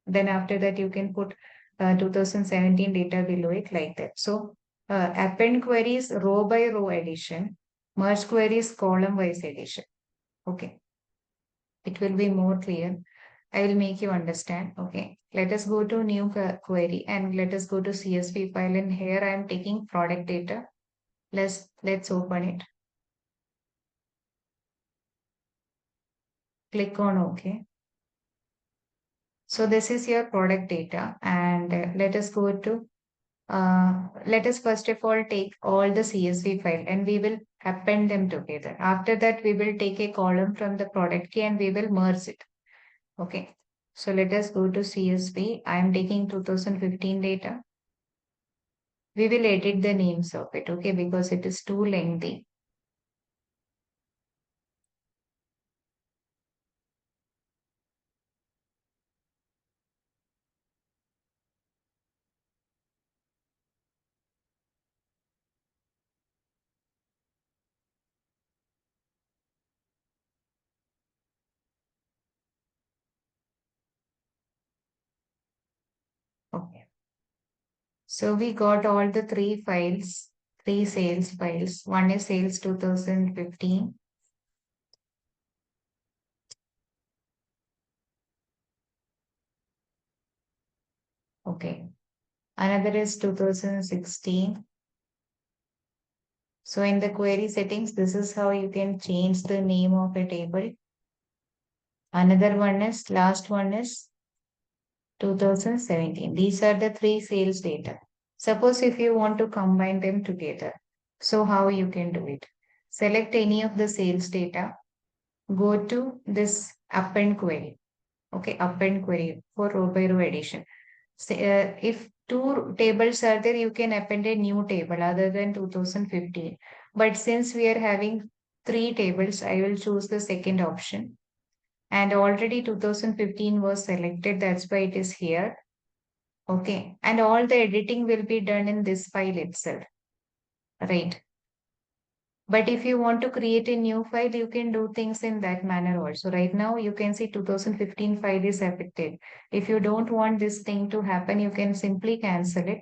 Then after that, you can put 2017 data below it like that. So append queries row by row addition. Merge queries column wise addition. Okay. It will be more clear. I will make you understand. Okay. Let us go to new query and let us go to CSV file. And here I am taking product data. Let's open it. Click on OK. So this is your product data and let us go to let us first of all take all the CSV file and we will append them together. After that, we will take a column from the product key and we will merge it. Okay. So let us go to CSV. I am taking 2015 data. We will edit the names of it, okay, because it is too lengthy. Okay. So we got all the three sales files. One is sales 2015. Okay. Another is 2016. So in the query settings, this is how you can change the name of a table. Another one is, last one is 2017. These are the three sales data. Suppose if you want to combine them together. So how you can do it? Select any of the sales data. go to this append query. Okay, append query for row by row addition. So, if two tables are there, you can append a new table other than 2015. But since we are having three tables, I will choose the second option. And already 2015 was selected, that's why it is here. Okay, and all the editing will be done in this file itself, right? But if you want to create a new file, you can do things in that manner also. Right now, you can see 2015 file is affected. If you don't want this thing to happen, you can simply cancel it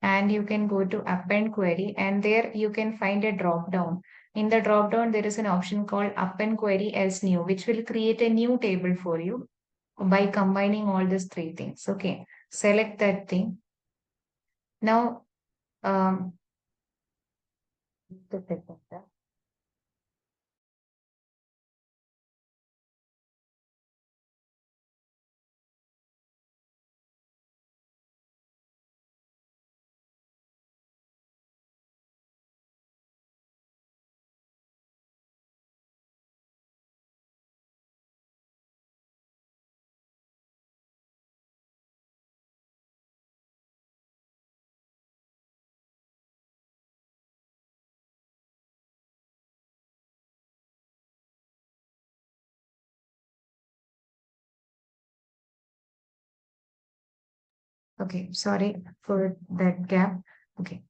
and you can go to append query, and there you can find a drop down. In the drop down, there is an option called append query as new, which will create a new table for you by combining all these three things. Okay, select that thing. Now, um, okay, sorry for that gap. Okay.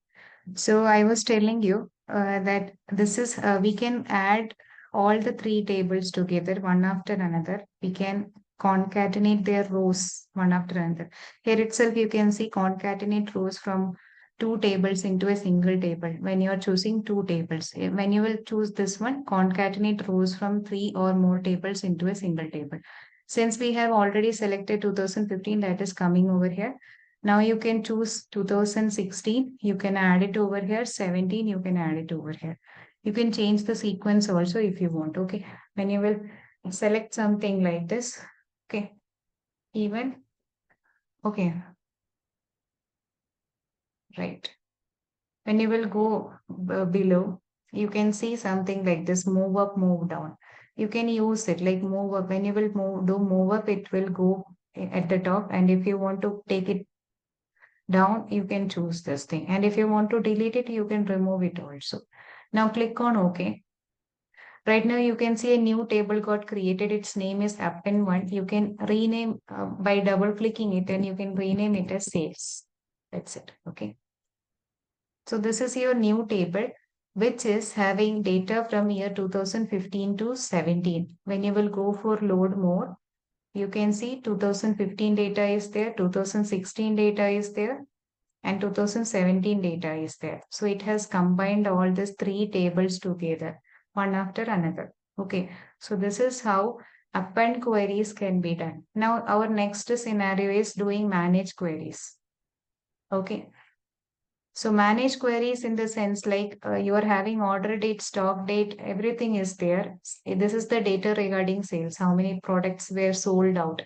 So I was telling you that this is we can add all the three tables together one after another. We can concatenate their rows one after another. Here itself you can see concatenate rows from two tables into a single table. When you are choosing two tables, when you will choose this one, concatenate rows from three or more tables into a single table. Since we have already selected 2015, that is coming over here. Now you can choose 2016, you can add it over here, 17, you can add it over here. You can change the sequence also if you want, okay? When you will select something like this, okay, even, okay, right. When you will go below, you can see something like this, move up, move down. You can use it like move up. When you will move up, it will go at the top. And if you want to take it down, you can choose this thing. And if you want to delete it, you can remove it also. Now click on OK. Right now you can see a new table got created. Its name is append1. You can rename by double clicking it, and you can rename it as sales. That's it. Okay. So this is your new table, which is having data from year 2015 to 17. When you will go for load more, you can see 2015 data is there, 2016 data is there, and 2017 data is there. So it has combined all these three tables together, one after another. Okay, so this is how append queries can be done. Now our next scenario is doing manage queries. Okay, so manage queries in the sense like you are having order date, stock date, everything is there. This is the data regarding sales, how many products were sold out,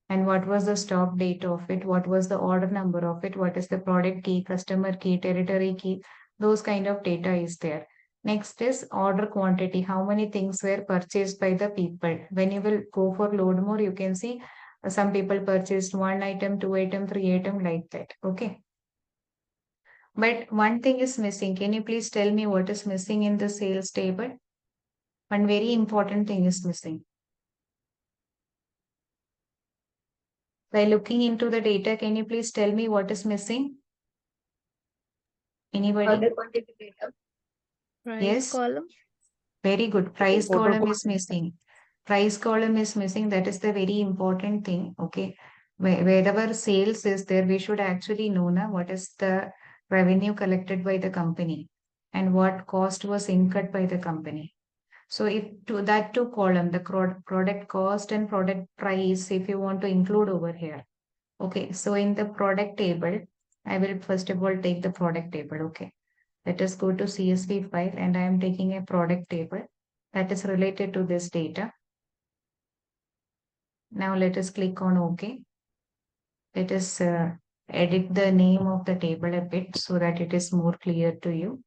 and what was the stock date of it, what was the order number of it, what is the product key, customer key, territory key, those kind of data is there. Next is order quantity, how many things were purchased by the people. When you will go for load more, you can see some people purchased one item, two item, three item, like that. Okay. But one thing is missing. Can you please tell me what is missing in the sales table? One very important thing is missing. By looking into the data, can you please tell me what is missing? Anybody? Order quantity data. Price Yes, column. very good. Price Total column is missing. Price column is missing. That is the very important thing. Okay. Wherever sales is there, we should actually know now what is the revenue collected by the company and what cost was incurred by the company. So if to that two column, the product cost and product price, if you want to include over here. Okay. So in the product table, I will first of all take the product table. Okay. Let us go to CSV file, and I am taking a product table that is related to this data. Now let us click on OK. Let us edit the name of the table a bit so that it is more clear to you.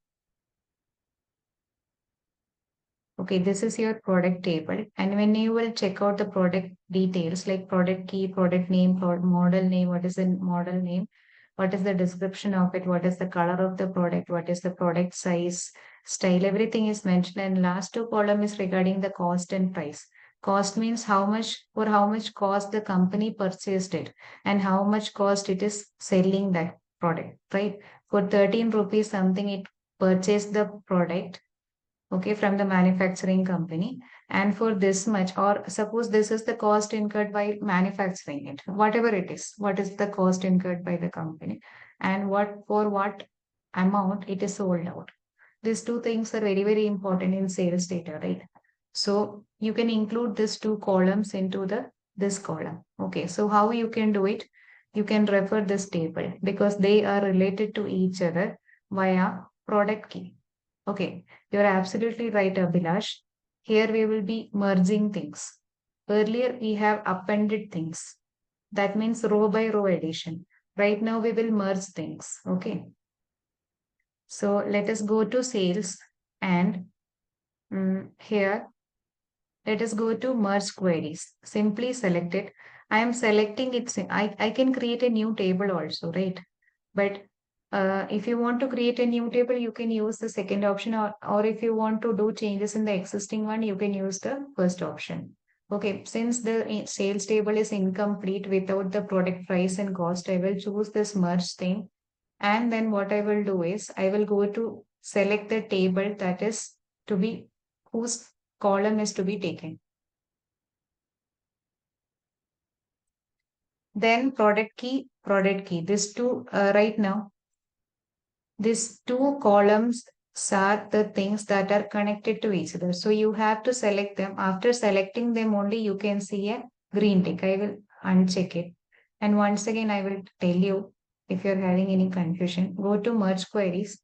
Okay, this is your product table. And when you will check out the product details like product key, product name, model name, what is the model name, what is the description of it, what is the color of the product, what is the product size, style, everything is mentioned. And last two column is regarding the cost and price. Cost means how much cost the company purchased it and how much cost it is selling that product, right? For 13 rupees something it purchased the product, okay, from the manufacturing company, and for this much, or suppose this is the cost incurred by manufacturing it, whatever it is, what is the cost incurred by the company and what amount it is sold out. These two things are very, very important in sales data, right? So you can include these two columns into this column. Okay, so how you can do it? You can refer this table because they are related to each other via product key. Okay, you're absolutely right, Abhilash. Here we will be merging things. Earlier we have appended things. That means row by row addition. Right now we will merge things. Okay. So let us go to sales and here let us go to merge queries. Simply select it. I am selecting it. I can create a new table also, right? But if you want to create a new table, you can use the second option, or if you want to do changes in the existing one, you can use the first option. Okay, since the sales table is incomplete without the product price and cost, I will choose this merge thing. And then what I will do is I will go to select the table that is to be, whose column is to be taken. Then product key. These two right now, these two columns are the things that are connected to each other. So you have to select them. After selecting them only, you can see a green tick. I will uncheck it. And once again, I will tell you if you're having any confusion, go to merge queries,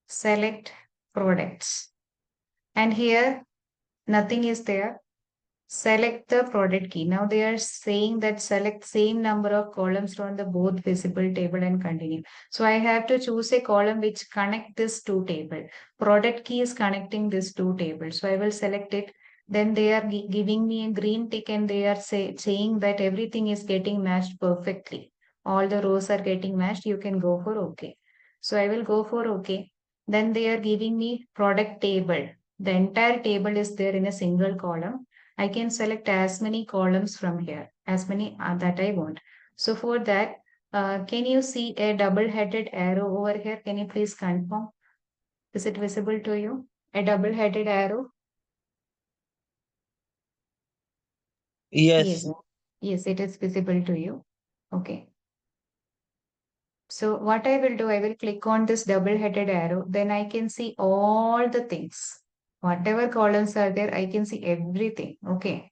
select products. And here, nothing is there. Select the product key. Now they are saying that select same number of columns from the both visible table and continue. So I have to choose a column which connect this two table. Product key is connecting this two tables. So I will select it. Then they are giving me a green tick and they are saying that everything is getting matched perfectly. All the rows are getting matched. You can go for OK. So I will go for OK. Then they are giving me product table. The entire table is there in a single column. I can select as many columns from here, as many that I want. So for that, can you see a double-headed arrow over here? Can you please confirm? Is it visible to you? A double-headed arrow? Yes. Yes. Yes, it is visible to you. Okay. So what I will do, I will click on this double-headed arrow. Then I can see all the things. Whatever columns are there, I can see everything. Okay.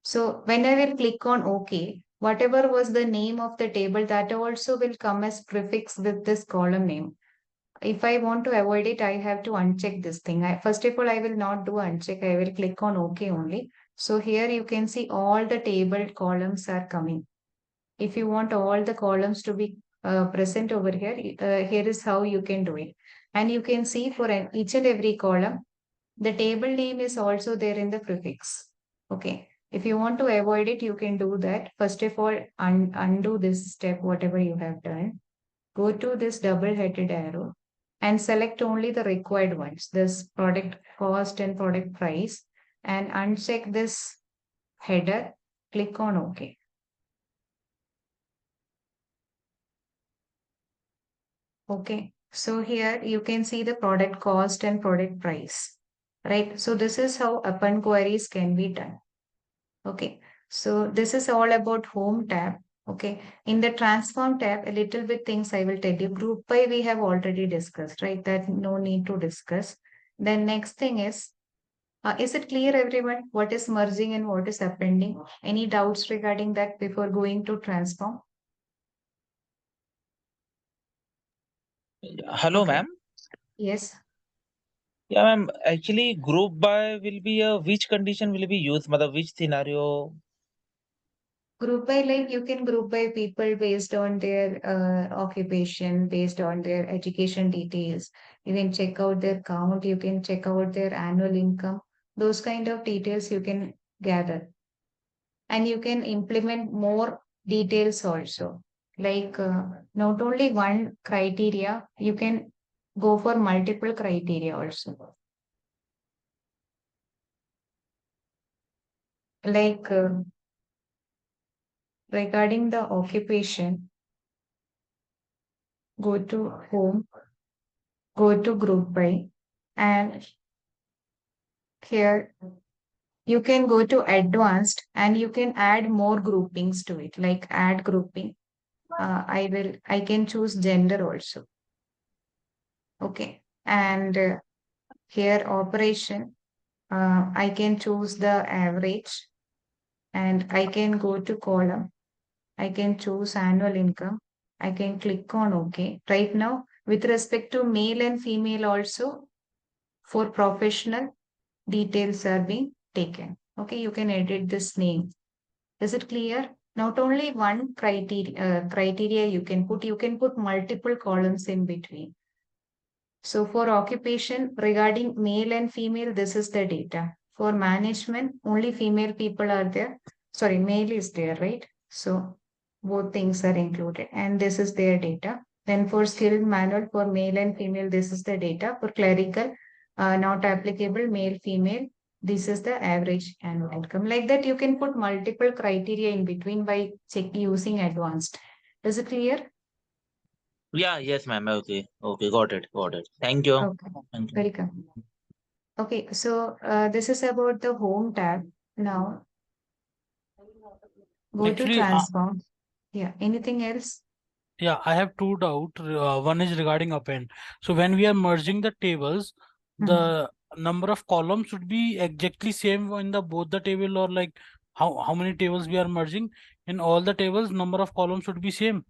So when I will click on OK, whatever was the name of the table, that also will come as prefix with this column name. If I want to avoid it, I have to uncheck this thing. First of all, I will not do uncheck. I will click on OK only. So here you can see all the table columns are coming. If you want all the columns to be present over here, here is how you can do it. And you can see for each and every column, the table name is also there in the prefix. Okay. If you want to avoid it, you can do that. First of all, undo this step, whatever you have done. Go to this double-headed arrow and select only the required ones, this product cost and product price, and uncheck this header. Click on OK. Okay. So here you can see the product cost and product price, right? So this is how append queries can be done. Okay, so this is all about home tab. Okay, in the transform tab, a little bit things I will tell you. Group by we have already discussed, right? That no need to discuss. Then next thing is it clear everyone what is merging and what is appending? Any doubts regarding that before going to transform? Hello, Okay. ma'am. Yes. Yeah, ma'am. Actually, group by will be a which condition will be used? Mother, which scenario? Group by, like you can group by people based on their occupation, based on their education details. You can check out their count, you can check out their annual income. Those kind of details you can gather. And you can implement more details also. Like not only one criteria, you can go for multiple criteria also. Like regarding the occupation, go to home, go to group by, and here you can go to advanced and you can add more groupings to it, like add grouping. I can choose gender also. Okay. And here operation, I can choose the average and I can go to column. I can choose annual income. I can click on OK. Right now, with respect to male and female also, for professional, details are being taken. Okay, you can edit this name. Is it clear? Not only one criteria you can put multiple columns in between. So for occupation regarding male and female, this is the data. For management, only female people are there. Sorry, male is there, right? So both things are included and this is their data. Then for skilled manual for male and female, this is the data. For clerical, not applicable, male, female, this is the average annual income. Like that, you can put multiple criteria in between by using advanced. Is it clear? Yeah, yes, ma'am. Okay. Okay, got it. Got it. Thank you. Okay, Thank you. welcome. Okay, so this is about the home tab. Now go to Actually, transform. Yeah, anything else? yeah, I have two doubts. One is regarding append. So when we are merging the tables, Hmm. the number of columns should be exactly same in the both the table, or like how many tables we are merging. In all the tables, number of columns should be same,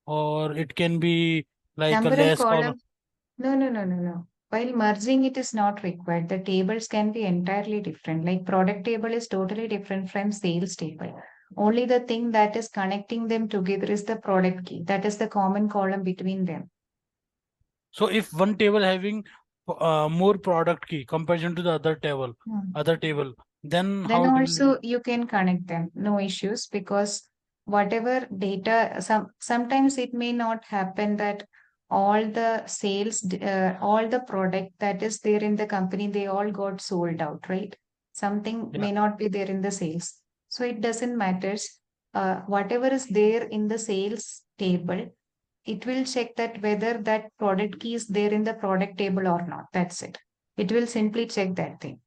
or it can be like a Number of less column. column. No, no, no, no, no. While merging, it is not required. The tables can be entirely different. Like product table is totally different from sales table. Only the thing that is connecting them together is the product key. That is the common column between them. So if one table having more product key comparison to the Hmm. other table, then Then how it will? also you can connect them, no issues, because whatever data, sometimes it may not happen that all the sales, all the product that is there in the company, they all got sold out, right? Something Yeah. may not be there in the sales. So it doesn't matters. Whatever is there in the sales table, it will check that whether that product key is there in the product table or not. That's it. It will simply check that thing.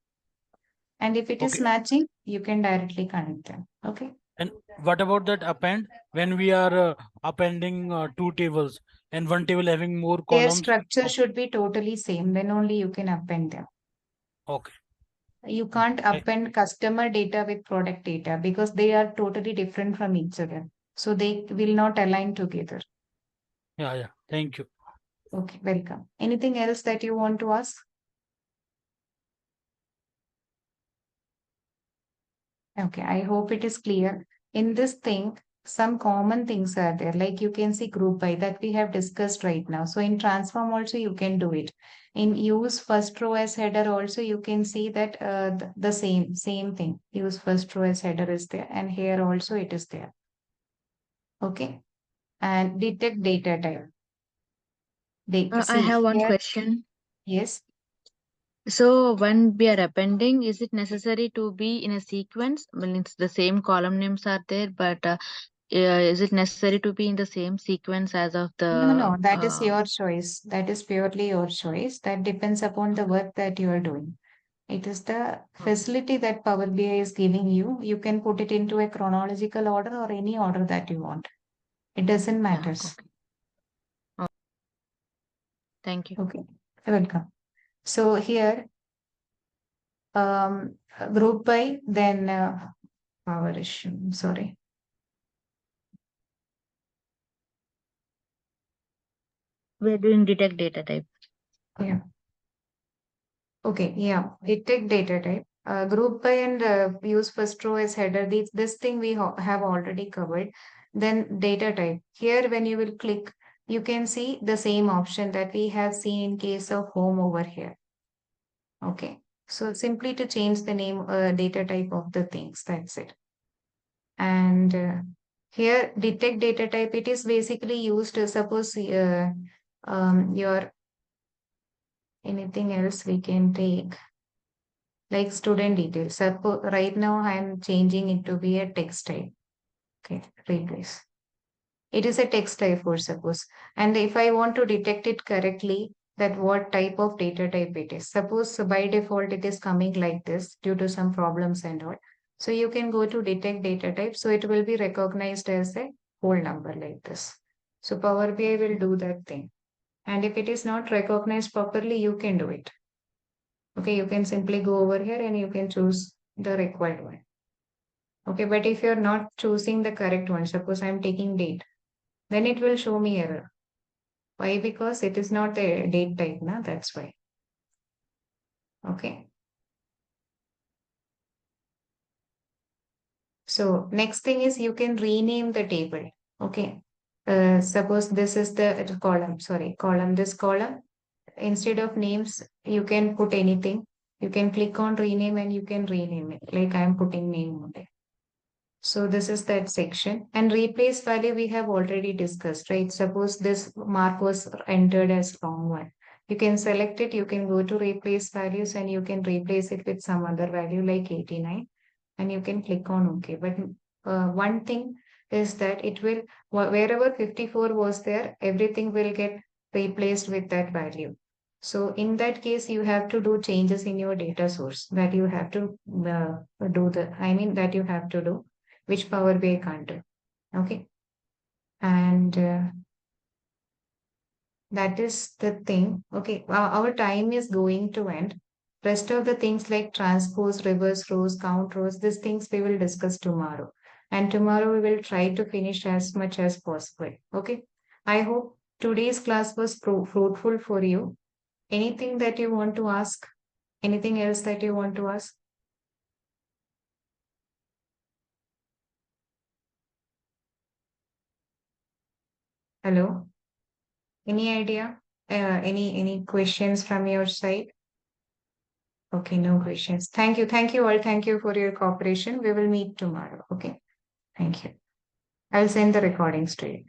And if it is Okay. matching, you can directly connect them. Okay. And what about that append when we are appending two tables and one table having more Their columns? structure should be totally same. Then only you can append them. Okay. You can't append customer data with product data because they are totally different from each other. So they will not align together. Yeah, yeah. Thank you. Okay, welcome. Anything else that you want to ask? Okay, I hope it is clear. In this thing, some common things are there. Like you can see group by that we have discussed right now. So in transform also you can do it. In use first row as header also you can see that the same thing. Use first row as header is there and here also it is there. Okay. And detect data type. I See have one here, question. yes. So when we are appending, is it necessary to be in a sequence? Well, it's the same column names are there, but is it necessary to be in the same sequence as of No, the? no, that is your choice. That is purely your choice. That depends upon the work that you are doing. It is the facility that Power BI is giving you. You can put it into a chronological order or any order that you want. It doesn't Yeah, matter. okay. Oh, thank you. Okay, welcome. So here, group by, then power issue. Sorry. We're doing detect data type. Yeah. Okay, yeah. Detect data type. Group by and use first row as header. This thing we have already covered. Then data type. Here, when you will click, you can see the same option that we have seen in case of home over here. Okay. So simply to change the name, data type of the things. That's it. And here, detect data type. It is basically used to suppose your anything else we can take like student details. Suppose right now I am changing it to be a text type. Okay, replace. It is a text type for suppose. And if I want to detect it correctly, that what type of data type it is. Suppose by default it is coming like this due to some problems and all. So you can go to detect data type. So it will be recognized as a whole number like this. So Power BI will do that thing. And if it is not recognized properly, you can do it. Okay, you can simply go over here and you can choose the required one. Okay, but if you're not choosing the correct one, suppose I'm taking date, then it will show me error. Why? Because it is not a date type, na? That's why. Okay. So next thing is you can rename the table. Okay. Suppose this is the column, this column. Instead of names, you can put anything. You can click on rename and you can rename it. Like I'm putting name on it. So this is that section. And replace value we have already discussed, right? Suppose this mark was entered as wrong one. You can select it, you can go to replace values and you can replace it with some other value like 89 and you can click on OK. But one thing is that it will, wherever 54 was there, everything will get replaced with that value. So in that case, you have to do changes in your data source that you have to that you have to do, which Power BI can't do. Okay. And that is the thing. Okay. Our time is going to end. Rest of the things like transpose, reverse rows, count rows, these things we will discuss tomorrow. And tomorrow we will try to finish as much as possible. Okay. I hope today's class was fruitful for you. Anything that you want to ask? Anything else that you want to ask? Hello? Any idea? Any questions from your side? Okay, no questions. Thank you. Thank you all. Thank you for your cooperation. We will meet tomorrow. Okay. Thank you. I'll send the recordings to you.